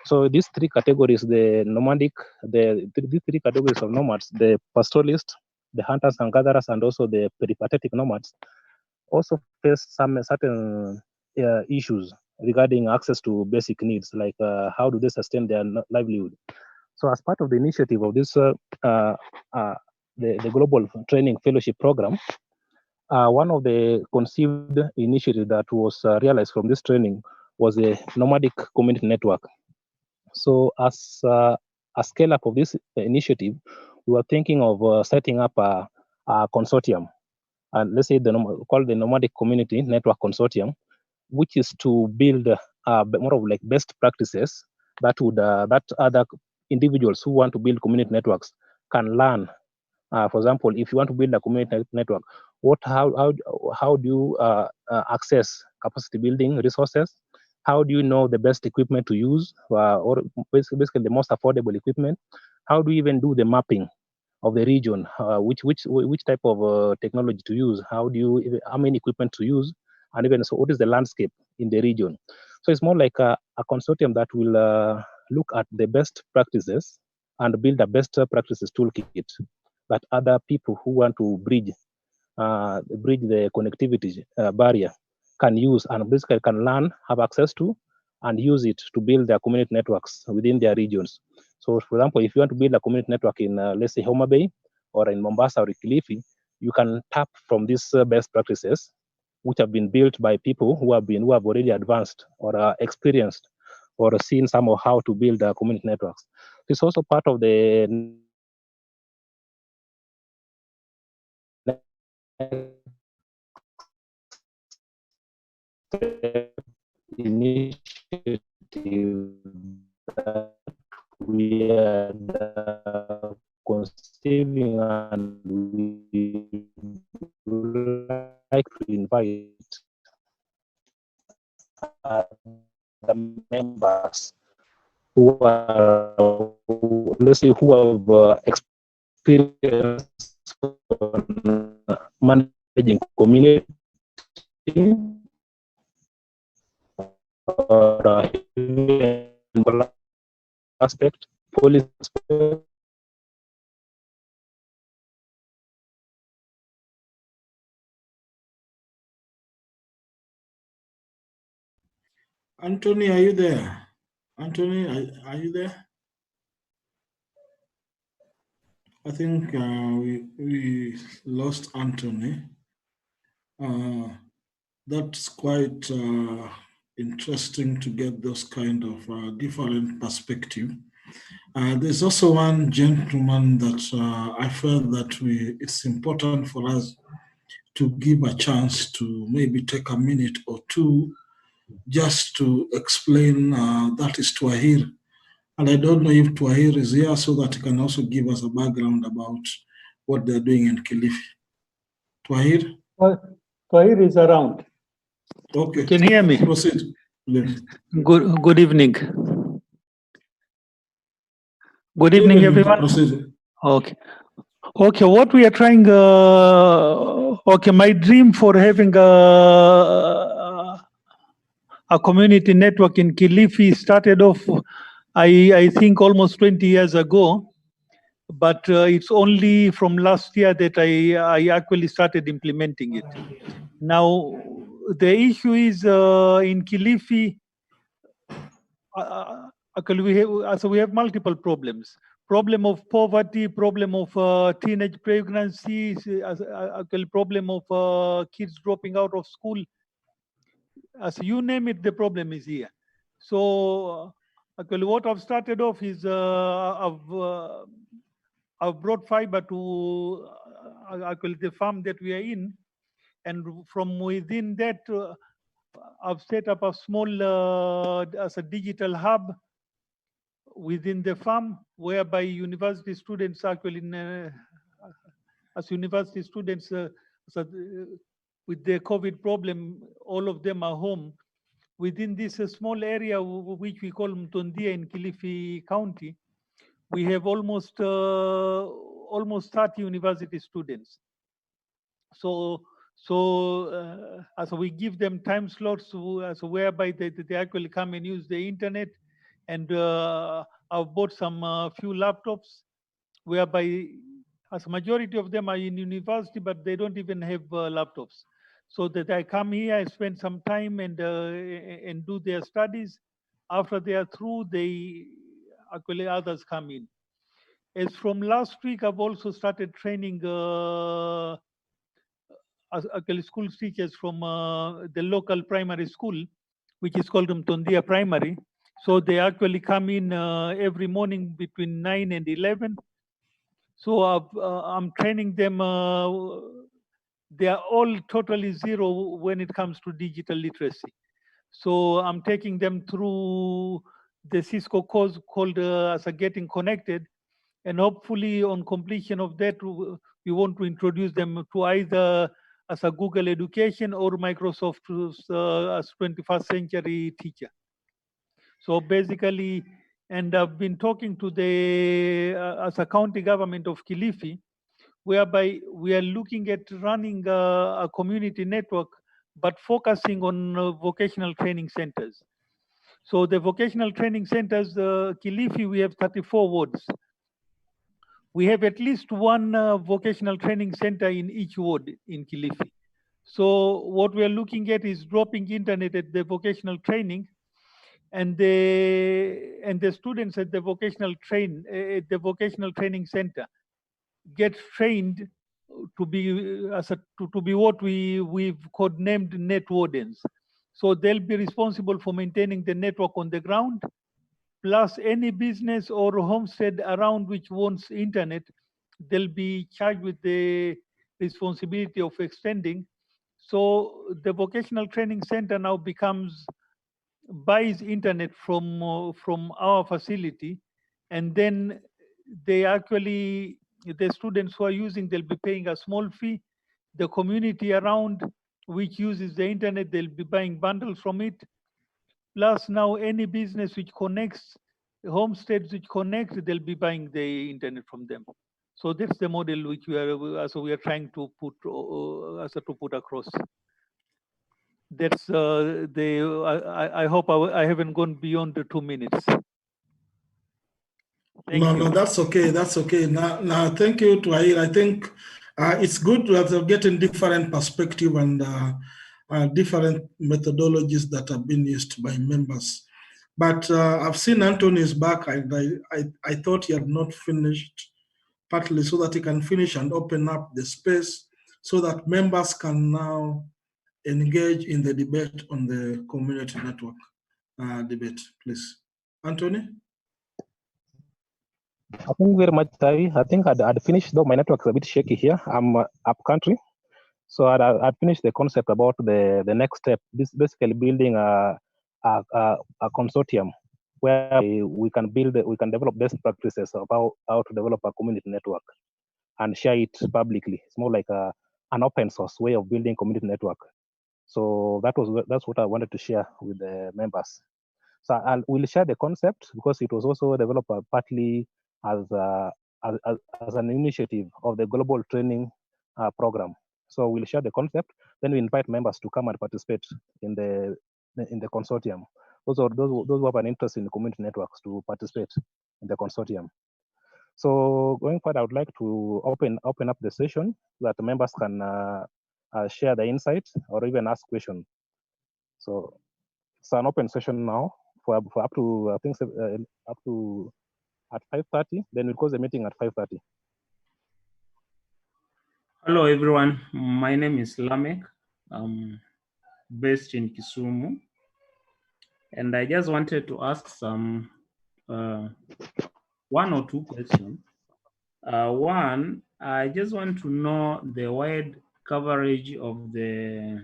So these three categories, the nomadic, these three categories of nomads, the pastoralist, the hunters and gatherers, and also the peripatetic nomads, also face some certain issues regarding access to basic needs, like how do they sustain their livelihood. So as part of the initiative of this, the Global Training Fellowship Program, one of the conceived initiatives that was realized from this training was a nomadic community network. So as a scale up of this initiative, we were thinking of setting up a consortium, and let's say called the Nomadic Community Network Consortium, which is to build more of like best practices that would that other individuals who want to build community networks can learn. For example, if you want to build a community network, how do you access capacity building resources? How do you know the best equipment to use, or basically the most affordable equipment? How do you even do the mapping of the region? Which type of technology to use? How many equipment to use? And even so, what is the landscape in the region? So it's more like a consortium that will look at the best practices and build a best practices toolkit that other people who want to bridge the connectivity barrier can use, and basically can learn, have access to, and use it to build their community networks within their regions. So, for example, if you want to build a community network in, let's say, Homa Bay, or in Mombasa or Kilifi, you can tap from these best practices, which have been built by people who have already advanced or experienced or seen some of how to build community networks. It's also part of the initiative that we are conceiving, and we would like to invite the members who are, let's say, who have experience on managing community or aspect, policy aspect. Anthony, are you there? Anthony, are you there? I think we lost Anthony. That's quite interesting to get those kind of different perspective. There's also one gentleman that I felt that it's important for us to give a chance to maybe take a minute or two just to explain. That is Twahir. And I don't know if Twahir is here so that he can also give us a background about what they're doing in Kilifi. Twahir? Twahir is around. Okay. You can hear me? Proceed, please. Good evening. Good evening, everyone. Proceed. Okay. Okay, what we are trying, okay, my dream for having a community network in Kilifi started off, I think almost 20 years ago, but it's only from last year that I actually started implementing it. Now, the issue is in Kilifi, we have multiple problems. Problem of poverty, problem of teenage pregnancies, problem of kids dropping out of school. As you name it, the problem is here. So, what I've started off is I've brought fiber to the farm that we are in, and from within that, I've set up a small as a digital hub within the farm, whereby university students actually, as university students, with the COVID problem, all of them are home. Within this small area, which we call Mtondia in Kilifi County, we have almost 30 university students. So as we give them time slots, so whereby they actually come and use the internet, and I've bought some few laptops, whereby as a majority of them are in university, but they don't even have laptops. so that I come here, I spend some time and do their studies. After they are through, they actually others come in. As from last week, I've also started training actually school teachers from the local primary school, which is called Mtondia Primary. So they actually come in every morning between 9 and 11. So I'm training them. They are all totally zero when it comes to digital literacy. So I'm taking them through the Cisco course called as a Getting Connected. And hopefully on completion of that, we want to introduce them to either as a Google Education or Microsoft as 21st century teacher. So basically, and I've been talking to the as a county government of Kilifi, whereby we are looking at running a community network, but focusing on vocational training centers. So the vocational training centers, Kilifi, we have 34 wards. We have at least one vocational training center in each ward in Kilifi. So what we are looking at is dropping internet at the vocational training, and the students at the vocational training center get trained to be to be what we've codenamed net wardens. So they'll be responsible for maintaining the network on the ground, plus any business or homestead around which wants internet, they'll be charged with the responsibility of extending. So the vocational training center now buys internet from our facility, and then the students who are using, they'll be paying a small fee. The community around which uses the internet, they'll be buying bundles from it. Plus now any business which connects, homesteads which connect, they'll be buying the internet from them. So that's the model which we are trying to put across. That's I hope I haven't gone beyond the 2 minutes. No, that's okay. That's okay. Now, thank you to Air. I think it's good to getting different perspective and different methodologies that have been used by members. But I've seen Anthony's back, and I thought he had not finished, partly so that he can finish and open up the space so that members can now engage in the debate on the community network debate, please. Anthony? I think very much, Hawi. I think I'd finished, though my network is a bit shaky here. I'm up country. So I'd finished the concept about the next step. This basically building a consortium where we can develop best practices about how to develop a community network and share it publicly. It's more like an open source way of building community network. So that's what I wanted to share with the members. So we'll share the concept because it was also developed partly as an initiative of the global training program. So we'll share the concept, then we invite members to come and participate in the consortium. Those who have an interest in the community networks to participate in the consortium. So going forward, I would like to open up the session so that the members can share the insights or even ask questions. So it's an open session now for up to I think up to at 5:30. Then we'll close the meeting at 5:30. Hello, everyone. My name is Lamek. I'm based in Kisumu. And I just wanted to ask some one or two questions. One, I just want to know the wide coverage of the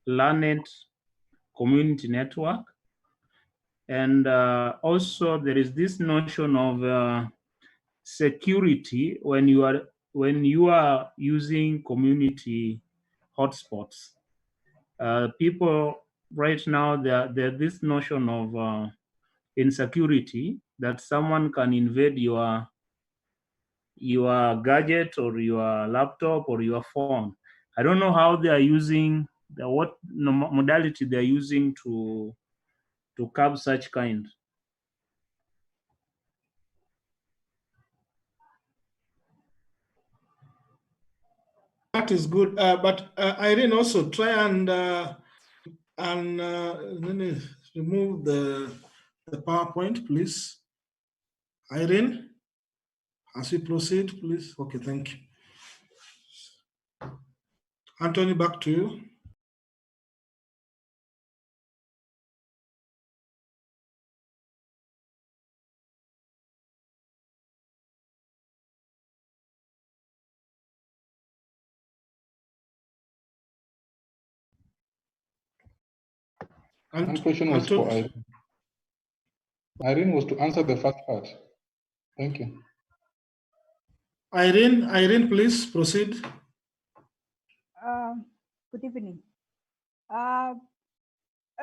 Learned community network. And also there is this notion of security when you are using community hotspots. People right now, there's this notion of insecurity that someone can invade your gadget or your laptop or your phone. I don't know how they are using what modality they are using to curb such kind. that is good. But Irene, also try and let me remove the PowerPoint, please. Irene, as we proceed, please. Okay, thank you. Anthony, back to you. My question was for Irene. Irene was to answer the first part. Thank you. Irene, please proceed. Good evening.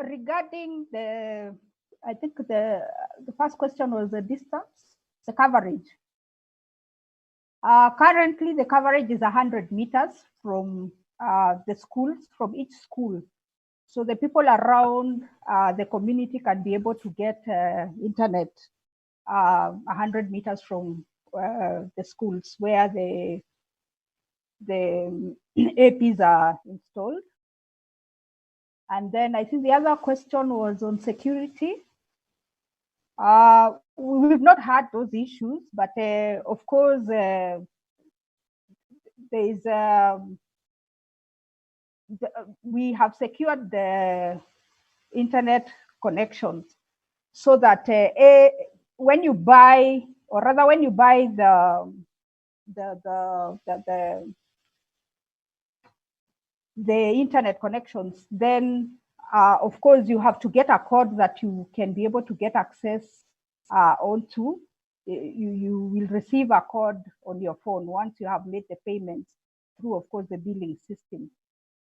Regarding I think the first question was the distance, the coverage. Currently, the coverage is 100 meters from the schools, from each school. So the people around the community can be able to get internet 100 meters from the schools where the APs are installed. And then I think the other question was on security. We've not had those issues, but of course, we have secured the internet connections so that when you buy, or rather when you buy the internet connections, then of course you have to get a code that you can be able to get access onto. You will receive a code on your phone once you have made the payments through, of course, the billing system.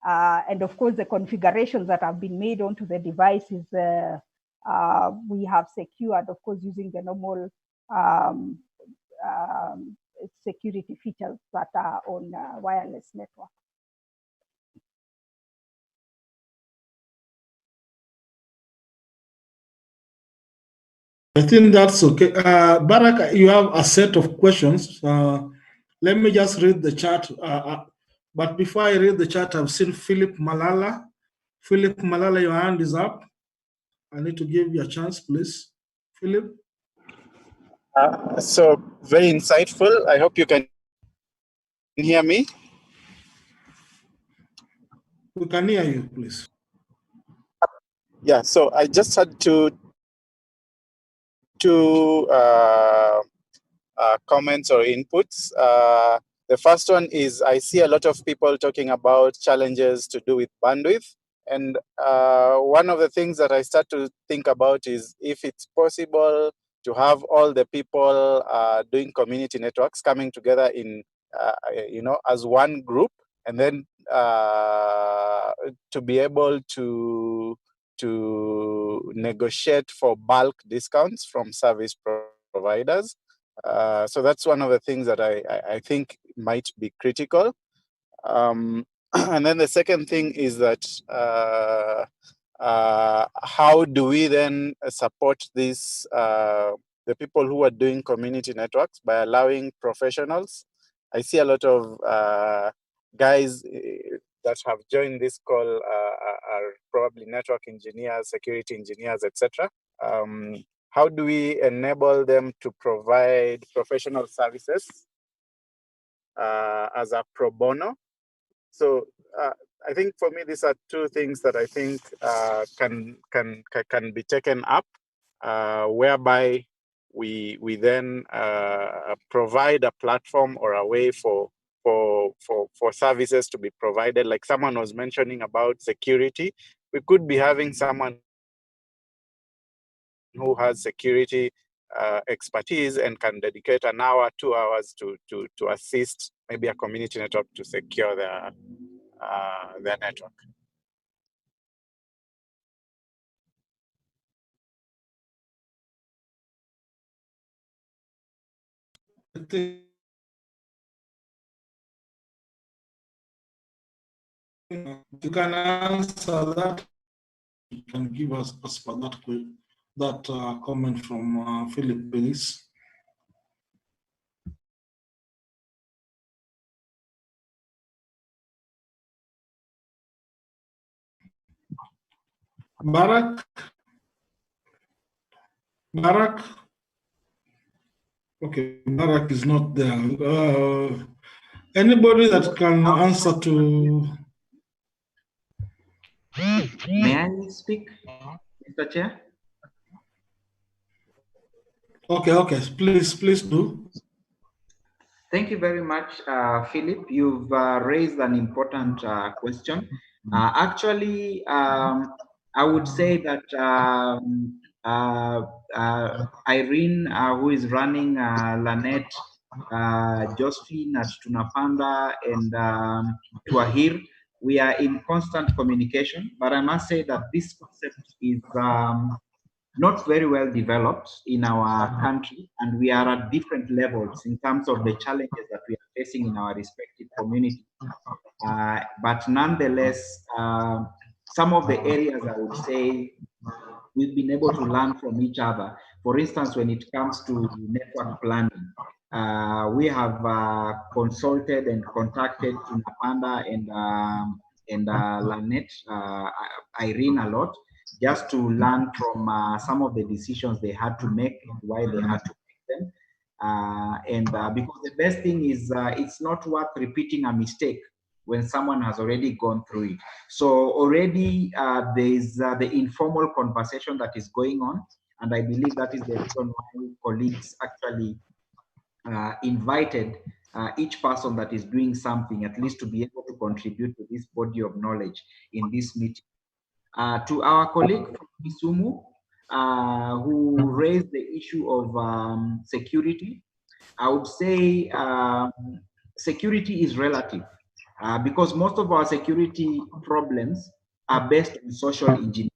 And of course, the configurations that have been made onto the devices, we have secured, of course, using the normal security features that are on wireless network. I think that's okay. Barak, you have a set of questions. Let me just read the chat. But before I read the chat, I've seen Philip Malala. Philip Malala, your hand is up. I need to give you a chance, please. Philip? So very insightful. I hope you can hear me. We can hear you, please. Yeah, so I just had two comments or inputs. The first one is I see a lot of people talking about challenges to do with bandwidth. And one of the things that I start to think about is if it's possible to have all the people doing community networks coming together in, as one group, and then to be able to negotiate for bulk discounts from service providers. So that's one of the things that I think might be critical. And then the second thing is that how do we then support this, the people who are doing community networks by allowing professionals? I see a lot of guys that have joined this call are probably network engineers, security engineers, etc. How do we enable them to provide professional services as a pro bono? So I think for me, these are two things that I think can be taken up, whereby we then provide a platform or a way for services to be provided. Like someone was mentioning about security, we could be having someone who has security expertise and can dedicate an hour, 2 hours to assist maybe a community network to secure their network. You can answer that. You can give us that comment from Philip, please. Barak? Barak? Okay, Barak is not there. Anybody that can answer to... May I speak, Mr. Chair? Okay, please do. Thank you very much, Philip. You've raised an important question. Actually, I would say that Irene, who is running Lanet, Josephine at Tunapanda, and Tuahir, we are in constant communication. But I must say that this concept is not very well developed in our country, and we are at different levels in terms of the challenges that we are facing in our respective communities. But nonetheless, some of the areas I would say we've been able to learn from each other. For instance, when it comes to network planning, we have consulted and contacted Tunapanda and Lanet, Irene a lot, just to learn from some of the decisions they had to make and why they had to make them. Because the best thing is it's not worth repeating a mistake when someone has already gone through it. So already there is the informal conversation that is going on, and I believe that is the reason why colleagues actually invited each person that is doing something, at least to be able to contribute to this body of knowledge in this meeting. To our colleague from Kisumu, who raised the issue of security, I would say security is relative because most of our security problems are based on social engineering.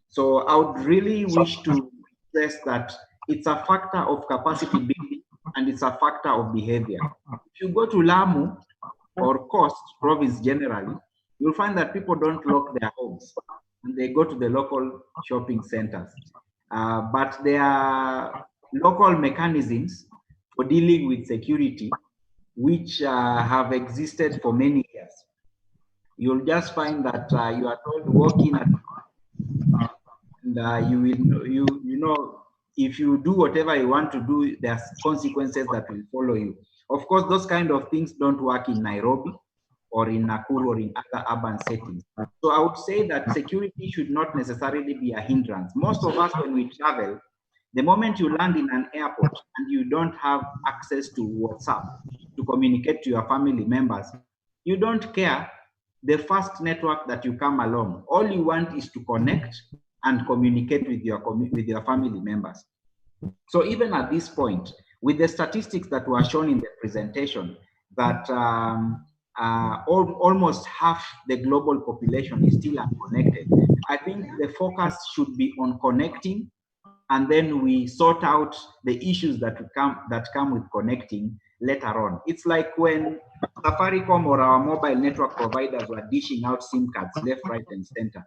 So I would really wish to stress that it's a factor of capacity building and it's a factor of behavior. If you go to Lamu or Coast province generally, you'll find that people don't lock their homes and they go to the local shopping centers. But there are local mechanisms for dealing with security which have existed for many years. You'll just find that you are told walk in and you will you know if you do whatever you want to do, there's consequences that will follow you. Of course, those kind of things don't work in Nairobi or in Nakuru or in other urban settings. So I would say that security should not necessarily be a hindrance. Most of us, when we travel, the moment you land in an airport and you don't have access to WhatsApp to communicate to your family members, you don't care the first network that you come along. All you want is to connect and communicate with your family members. So even at this point, with the statistics that were shown in the presentation, that almost half the global population is still unconnected, I think the focus should be on connecting, and then we sort out the issues that come with connecting later on. It's like when Safaricom or our mobile network providers were dishing out SIM cards left, right, and center.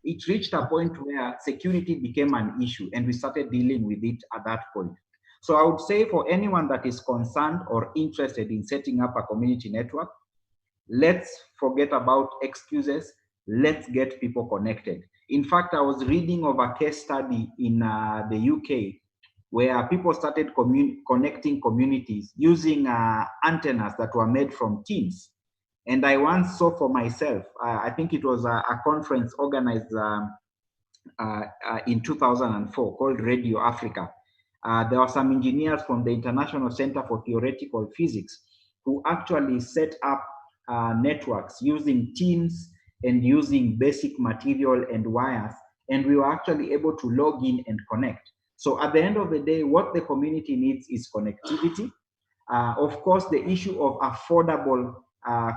It reached a point where security became an issue and we started dealing with it at that point. So I would say for anyone that is concerned or interested in setting up a community network, let's forget about excuses. Let's get people connected. In fact, I was reading of a case study in the UK where people started connecting communities using antennas that were made from tins. And I once saw for myself, I think it was a conference organized in 2004 called Radio Africa. There were some engineers from the International Center for Theoretical Physics who actually set up networks using tins and using basic material and wires. And we were actually able to log in and connect. So at the end of the day, what the community needs is connectivity. Of course, the issue of affordable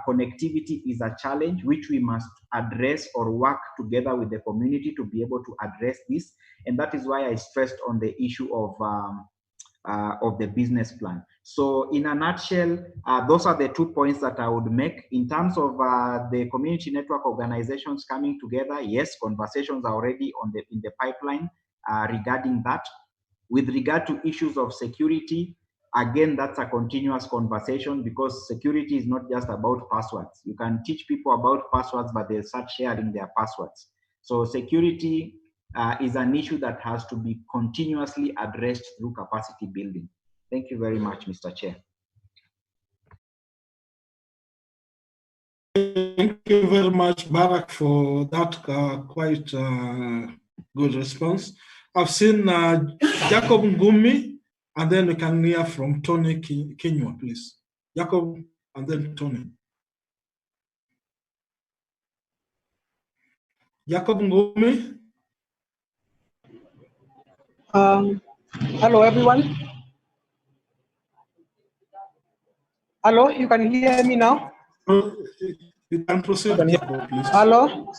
connectivity is a challenge which we must address or work together with the community to be able to address this. And that is why I stressed on the issue of the business plan. So in a nutshell, those are the 2 points that I would make. In terms of the community network organizations coming together, yes, conversations are already in the pipeline regarding that. With regard to issues of security, again, that's a continuous conversation because security is not just about passwords. You can teach people about passwords, but they'll start sharing their passwords. So security is an issue that has to be continuously addressed through capacity building. Thank you very much, Mr. Chair. Thank you very much, Barak, for that quite good response. I've seen Jacob Ngumi, and then we can hear from Tony Kinyua, please. Jacob, and then Tony. Jacob Ngumi. Hello, everyone. Hello, you can hear me now? You can proceed, Jacob, please. Hello?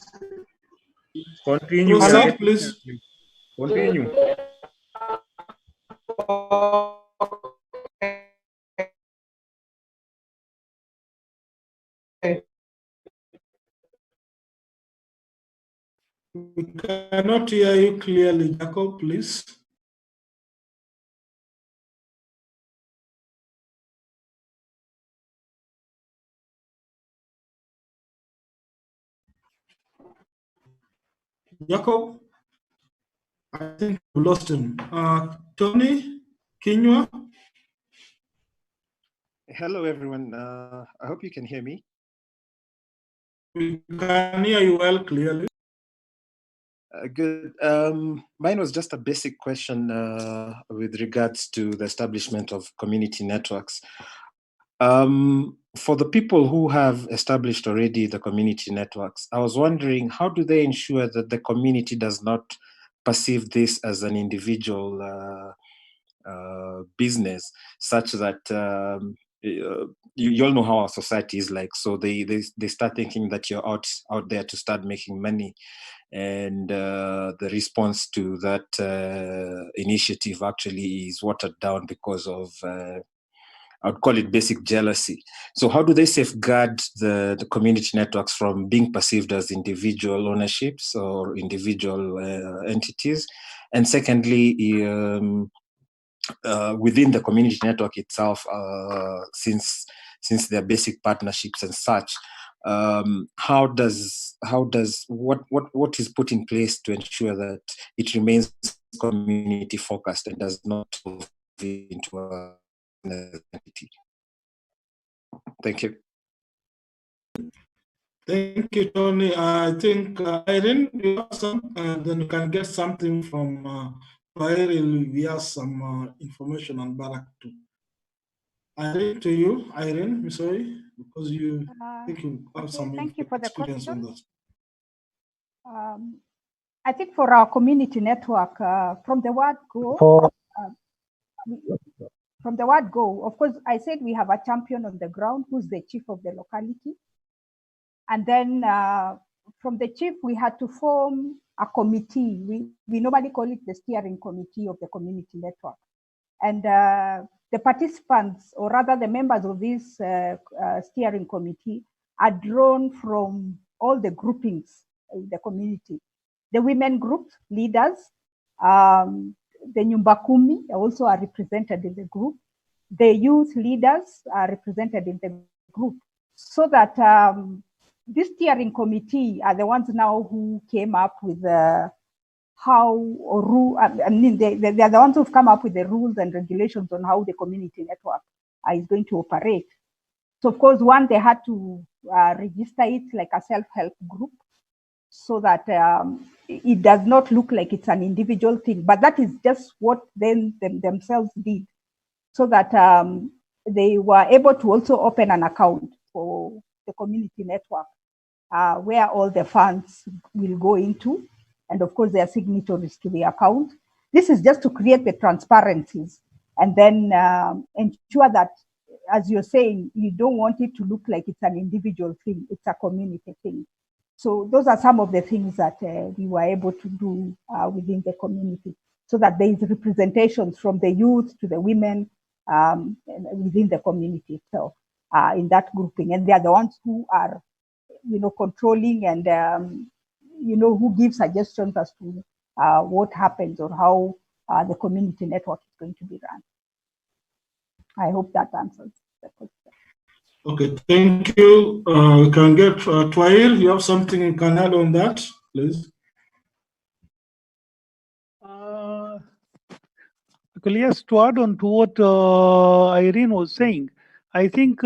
Continue. Proceed, please. Continue. We cannot hear you clearly, Jacob, please. Jacob, I think we lost him. Tony Kinyua. Hello, everyone. I hope you can hear me. We can hear you well, clearly. Good. Mine was just a basic question with regards to the establishment of community networks. For the people who have established already the community networks, I was wondering, how do they ensure that the community does not perceive this as an individual business, such that you all know how our society is like. So they start thinking that you're out there to start making money, and the response to that initiative actually is watered down because of I would call it basic jealousy. So how do they safeguard the community networks from being perceived as individual ownerships or individual entities? And secondly, within the community network itself, since they're basic partnerships and such, what is put in place to ensure that it remains community focused and does not move into a entity? Thank you. Thank you, Tony. I think Irene, you have some, and then you can get something from Irene. We have some information on Barak too. Irene, to you, Irene Misoi, because you think you have okay, some thank you for the experience question. on that. I think for our community network, from the word go, of course, I said we have a champion on the ground who's the chief of the locality. And then from the chief, we had to form a committee. We normally call it the steering committee of the community network. And the participants, or rather the members of this steering committee, are drawn from all the groupings in the community. The women group leaders, the Nyumba Kumi also are represented in the group. The youth leaders are represented in the group. So that this steering committee are the ones now who came up with how or rule. I mean, they are the ones who've come up with the rules and regulations on how the community network is going to operate. So, of course, one, they had to register it like a self-help group, so that it does not look like it's an individual thing. But that is just what themselves did, so that they were able to also open an account for the community network, where all the funds will go into, and of course, their signatories to the account. This is just to create the transparencies, and then ensure that, as you're saying, you don't want it to look like it's an individual thing, it's a community thing. So those are some of the things that we were able to do within the community, so that there is representations from the youth to the women within the community itself in that grouping. And they are the ones who are, controlling and, who give suggestions as to what happens or how the community network is going to be run. I hope that answers the question. Okay, thank you. We can get Twail. You have something you can add on that, please? Yes, to add on to what Irene was saying, I think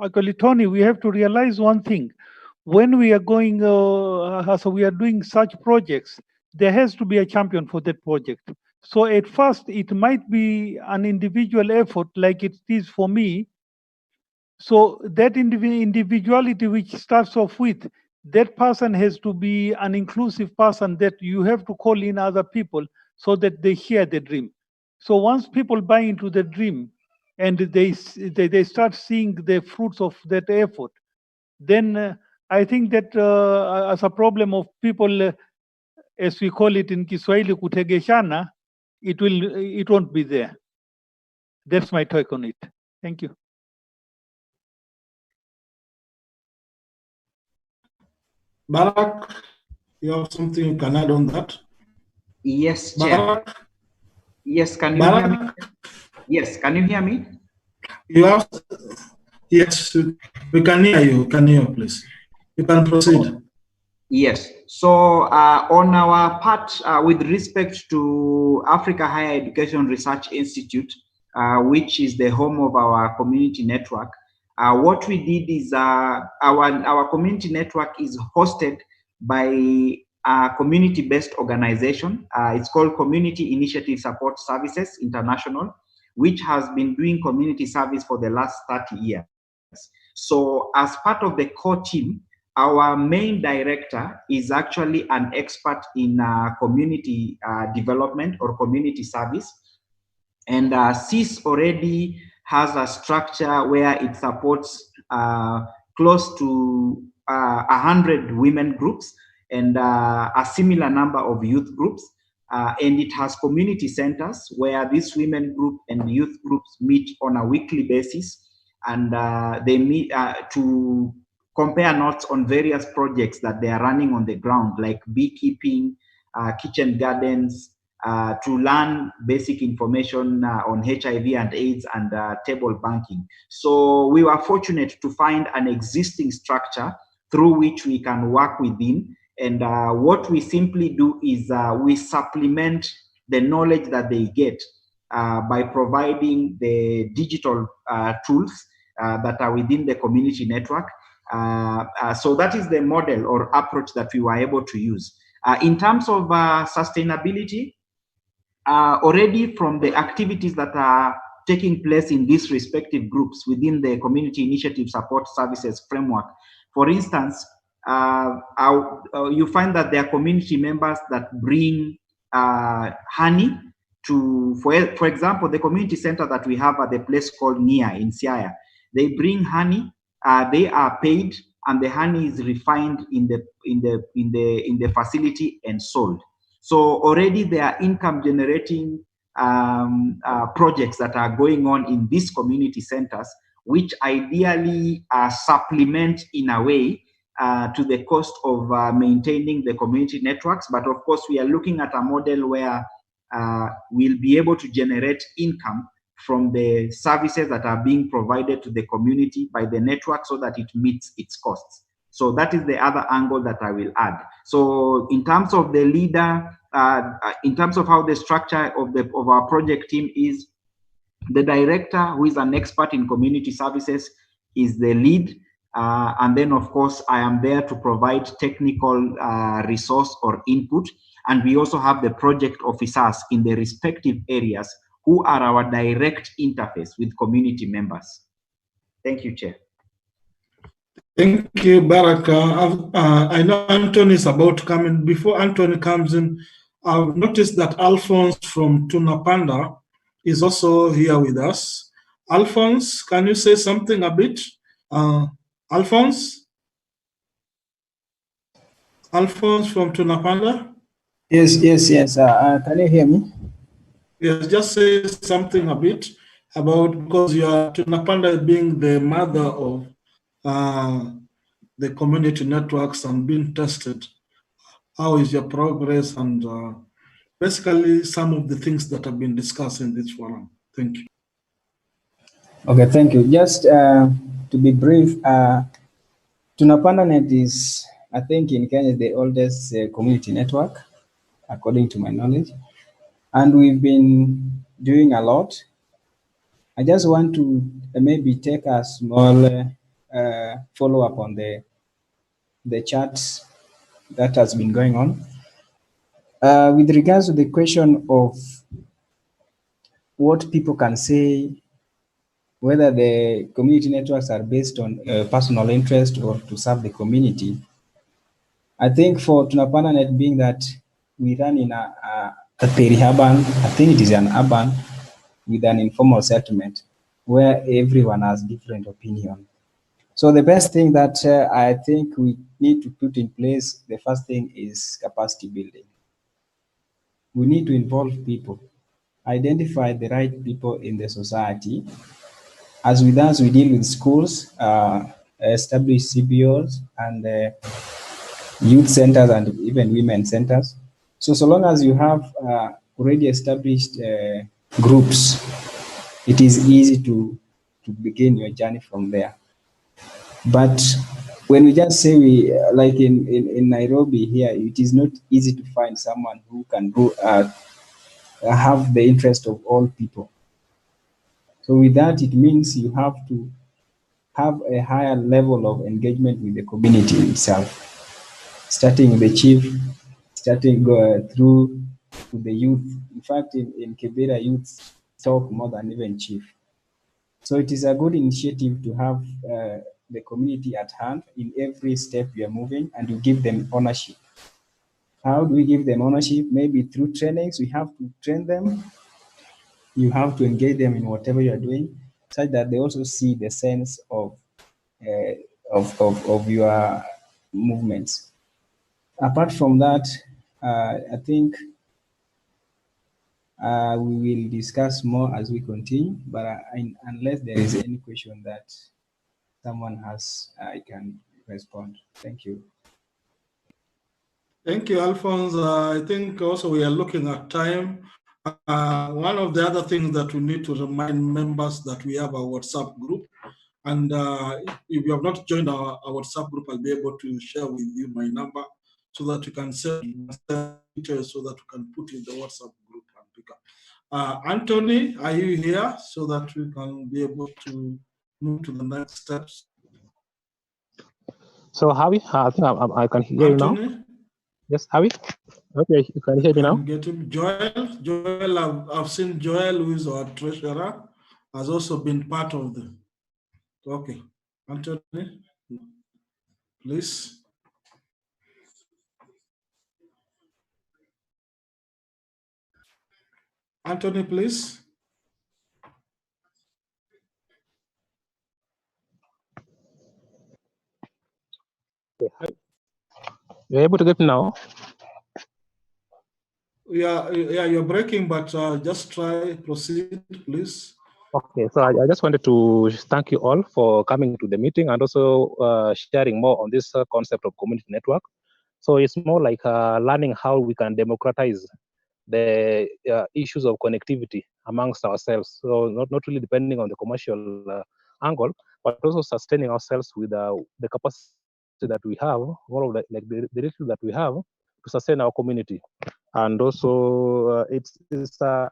actually, Tony, we have to realize one thing. When we are going, as we are doing such projects, there has to be a champion for that project. So at first, it might be an individual effort like it is for me. So that individuality which starts off with, that person has to be an inclusive person that you have to call in other people so that they share the dream. So once people buy into the dream and they start seeing the fruits of that effort, then I think that as a problem of people, as we call it in Kiswahili, kutegeshana, it won't be there. That's my take on it. Thank you. Barak, you have something you can add on that? Yes, Chair. Barak? Yes, can you hear me? Yes, can you hear me? You have, yes, we can hear you. Can hear you, please. You can proceed. Yes. So on our part, with respect to Africa Higher Education Research Institute, which is the home of our community network, what we did is our community network is hosted by a community-based organization. It's called Community Initiative Support Services International, which has been doing community service for the last 30 years. So as part of the core team, our main director is actually an expert in community development or community service. And CIS already has a structure where it supports close to 100 women groups and a similar number of youth groups. And it has community centers where these women group and youth groups meet on a weekly basis. And they meet to compare notes on various projects that they are running on the ground, like beekeeping, kitchen gardens, to learn basic information on HIV and AIDS and table banking. So we were fortunate to find an existing structure through which we can work within. And what we simply do is we supplement the knowledge that they get by providing the digital tools that are within the community network. So that is the model or approach that we were able to use. In terms of sustainability, already from the activities that are taking place in these respective groups within the Community Initiative Support Services framework, for instance, you find that there are community members that bring honey to, for example, the community center that we have at the place called Nia in Siaya. They bring honey, they are paid, and the honey is refined in the facility and sold. So already there are income generating projects that are going on in these community centers, which ideally supplement in a way to the cost of maintaining the community networks. But of course, we are looking at a model where we'll be able to generate income from the services that are being provided to the community by the network so that it meets its costs. So that is the other angle that I will add. So in terms of the leader, in terms of how the structure of our project team is, the director, who is an expert in community services, is the lead. And then, of course, I am there to provide technical resource or input. And we also have the project officers in the respective areas who are our direct interface with community members. Thank you, Chair. Thank you, Baraka. I know Anthony is about to come in. Before Anthony comes in, I've noticed that Alphonse from Tunapanda is also here with us. Alphonse, can you say something a bit? Alphonse? Alphonse from Tunapanda? Yes. Can you hear me? Yes, just say something a bit about, because you are Tunapanda being the mother of the community networks and being tested. How is your progress, and basically some of the things that have been discussed in this forum. Thank you. Okay, thank you. Just to be brief, TunapandaNet is, I think in Kenya, the oldest community network, according to my knowledge. and we've been doing a lot. I just want to maybe take a small follow up on the chats that has been going on. With regards to the question of what people can say, whether the community networks are based on personal interest or to serve the community, I think for Tunapanda being that we run in a peri-urban, I think it is an urban with an informal settlement where everyone has different opinion. So the best thing that I think we need to put in place, the first thing is capacity building. We need to involve people, identify the right people in the society. As with us, we deal with schools, establish CBOs and youth centers and even women centers. So long as you have already established groups, it is easy to begin your journey from there. But when we just say we, like in Nairobi here, it is not easy to find someone who can go have the interest of all people. So with that, it means you have to have a higher level of engagement with the community itself, starting with the chief, starting through to the youth. In fact, in Kibera, youth talk more than even chief. So it is a good initiative to have the community at hand in every step we are moving, and to give them ownership. How do we give them ownership? Maybe through trainings. We have to train them. You have to engage them in whatever you are doing, such that they also see the sense of your movements. Apart from that, I think we will discuss more as we continue, but unless there is any question that someone has, I can respond. Thank you. Thank you, Alphonse. I think also we are looking at time. One of the other things that we need to remind members that we have a WhatsApp group. And if you have not joined our WhatsApp group, I'll be able to share with you my number so that you can send details so that you can put in the WhatsApp group and pick up. Anthony, are you here so that we can be able to move to the next steps? So Hawi, I think I can hear Anthony? you now. Yes, Hawi. Okay, you can hear me now. Get him. Joel, I've seen Joel, who is our treasurer, has also been part of the. Okay, Anthony, please. Anthony, please. You're able to get me now? Yeah, you're breaking, but just try, proceed, please. Okay, so I just wanted to thank you all for coming to the meeting and also sharing more on this concept of community network. So it's more like learning how we can democratize the issues of connectivity amongst ourselves. So not really depending on the commercial angle, but also sustaining ourselves with the capacity that we have, all of the little that we have to sustain our community. And also it's a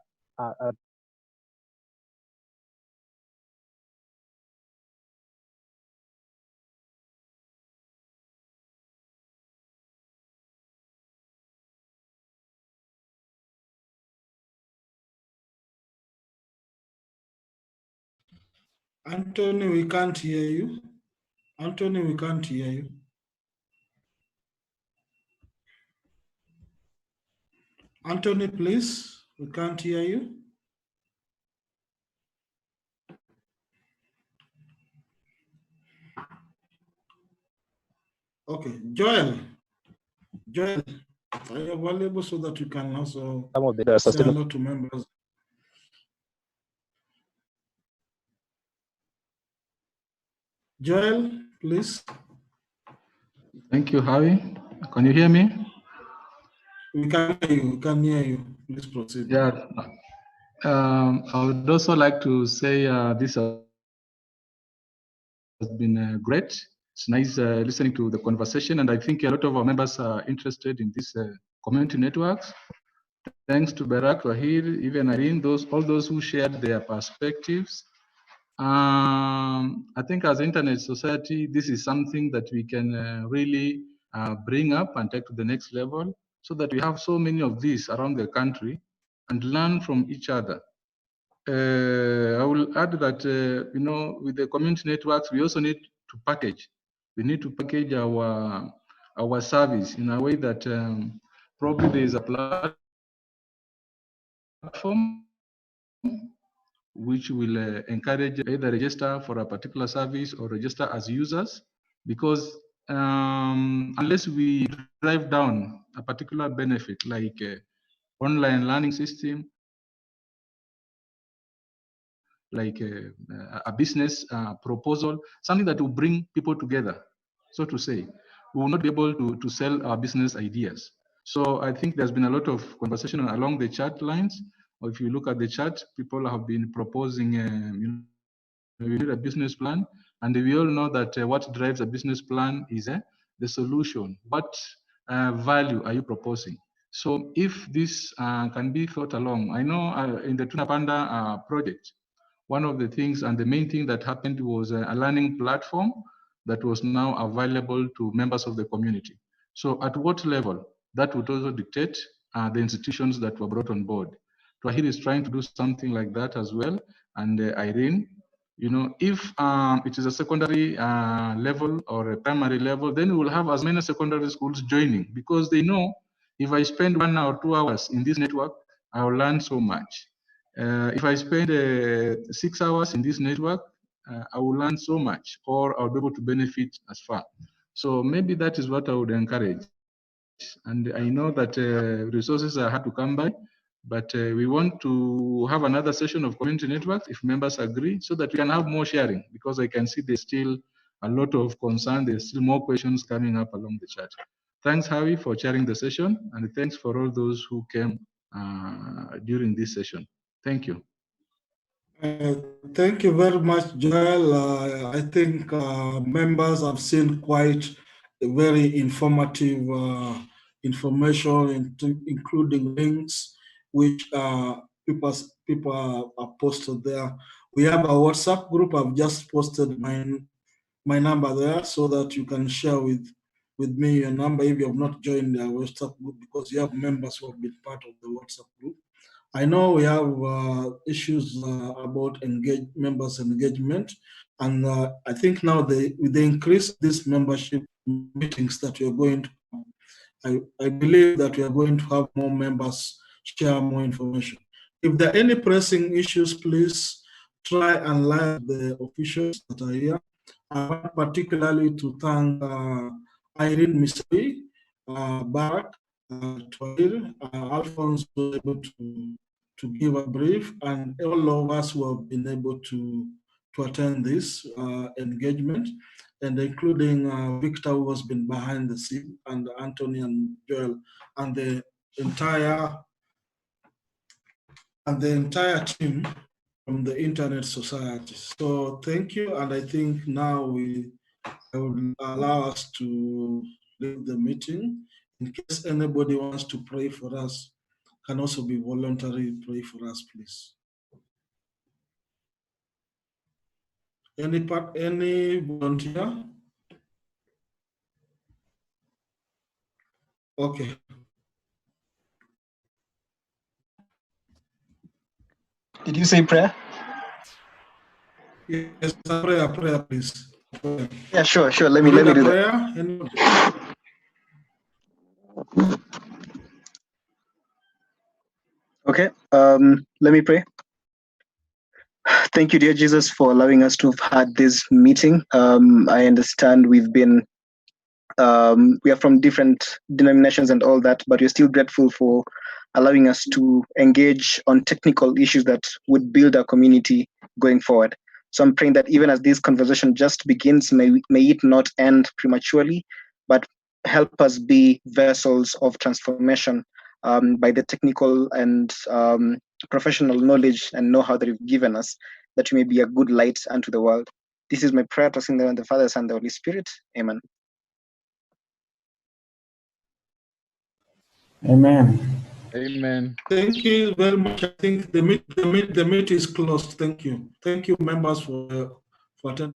Anthony, we can't hear you. Anthony, we can't hear you. Anthony, please, we can't hear you. Okay, Joel, are you available so that you can also some of the say hello to members? Joel, please. Thank you, Hawi. Can you hear me? We can hear you. We can hear you. Please proceed. Yeah. I would also like to say this has been great. It's nice listening to the conversation, and I think a lot of our members are interested in these community networks. Thanks to Barak, Wahid, even Irene, all those who shared their perspectives. I think as Internet Society, this is something that we can really bring up and take to the next level, so that we have so many of these around the country and learn from each other. I will add that, with the community networks, we also need to package. We need to package our service in a way that probably there is a platform which will encourage either register for a particular service or register as users, because unless we drive down a particular benefit like online learning system, like a business proposal, something that will bring people together, so to say, we will not be able to sell our business ideas. So I think there's been a lot of conversation along the chat lines. Or if you look at the chat, people have been proposing, we need a business plan, and we all know that what drives a business plan is the solution. What value are you proposing? So if this can be thought along, I know in the Tuna Panda project, one of the things and the main thing that happened was a learning platform that was now available to members of the community. So at what level? That would also dictate the institutions that were brought on board. Twahir is trying to do something like that as well. And Irene, if it is a secondary level or a primary level, then we will have as many secondary schools joining, because they know if I spend 1 or 2 hours in this network, I will learn so much. If I spend 6 hours in this network, I will learn so much, or I'll be able to benefit as far. So maybe that is what I would encourage. And I know that resources are hard to come by, but we want to have another session of community networks if members agree, so that we can have more sharing, because I can see there's still a lot of concern. There's still more questions coming up along the chat. Thanks, Hawi, for chairing the session, and thanks for all those who came during this session. Thank you. Thank you very much, Joel. I think members have seen quite a very informative information, including links which people are posted there. We have a WhatsApp group. I've just posted my number there, so that you can share with me your number if you have not joined the WhatsApp group, because you have members who have been part of the WhatsApp group. I know we have issues about members' engagement, and I think now with the increase this membership meetings that we are going to, I believe that we are going to have more members share more information. If there are any pressing issues, please try and live the officials that are here. I want particularly to thank Irene Misoi, Barak, Twahir, Alphonse was able to give a brief, and all of us who have been able to attend this engagement, and including Victor, who has been behind the scene, and Anthony and Joel, and the entire team from the Internet Society. So thank you, and I think now I will allow us to leave the meeting. In case anybody wants to pray for us, can also be voluntary. Pray for us, please. Any volunteer? Okay. Did you say prayer? Yes, prayer, please. Prayer. Yeah, sure. Let me do prayer. that. Okay, let me pray. Thank you, dear Jesus, for allowing us to have had this meeting. I understand we are from different denominations and all that, but we're still grateful for allowing us to engage on technical issues that would build our community going forward. So I'm praying that even as this conversation just begins, may it not end prematurely, but help us be vessels of transformation by the technical and professional knowledge and know-how that you've given us, that we may be a good light unto the world. This is my prayer, trusting in the Father, Son, and the Holy Spirit. Amen. Amen. Amen. Thank you very much. I think the meet is closed. Thank you. Thank you, members, for attending.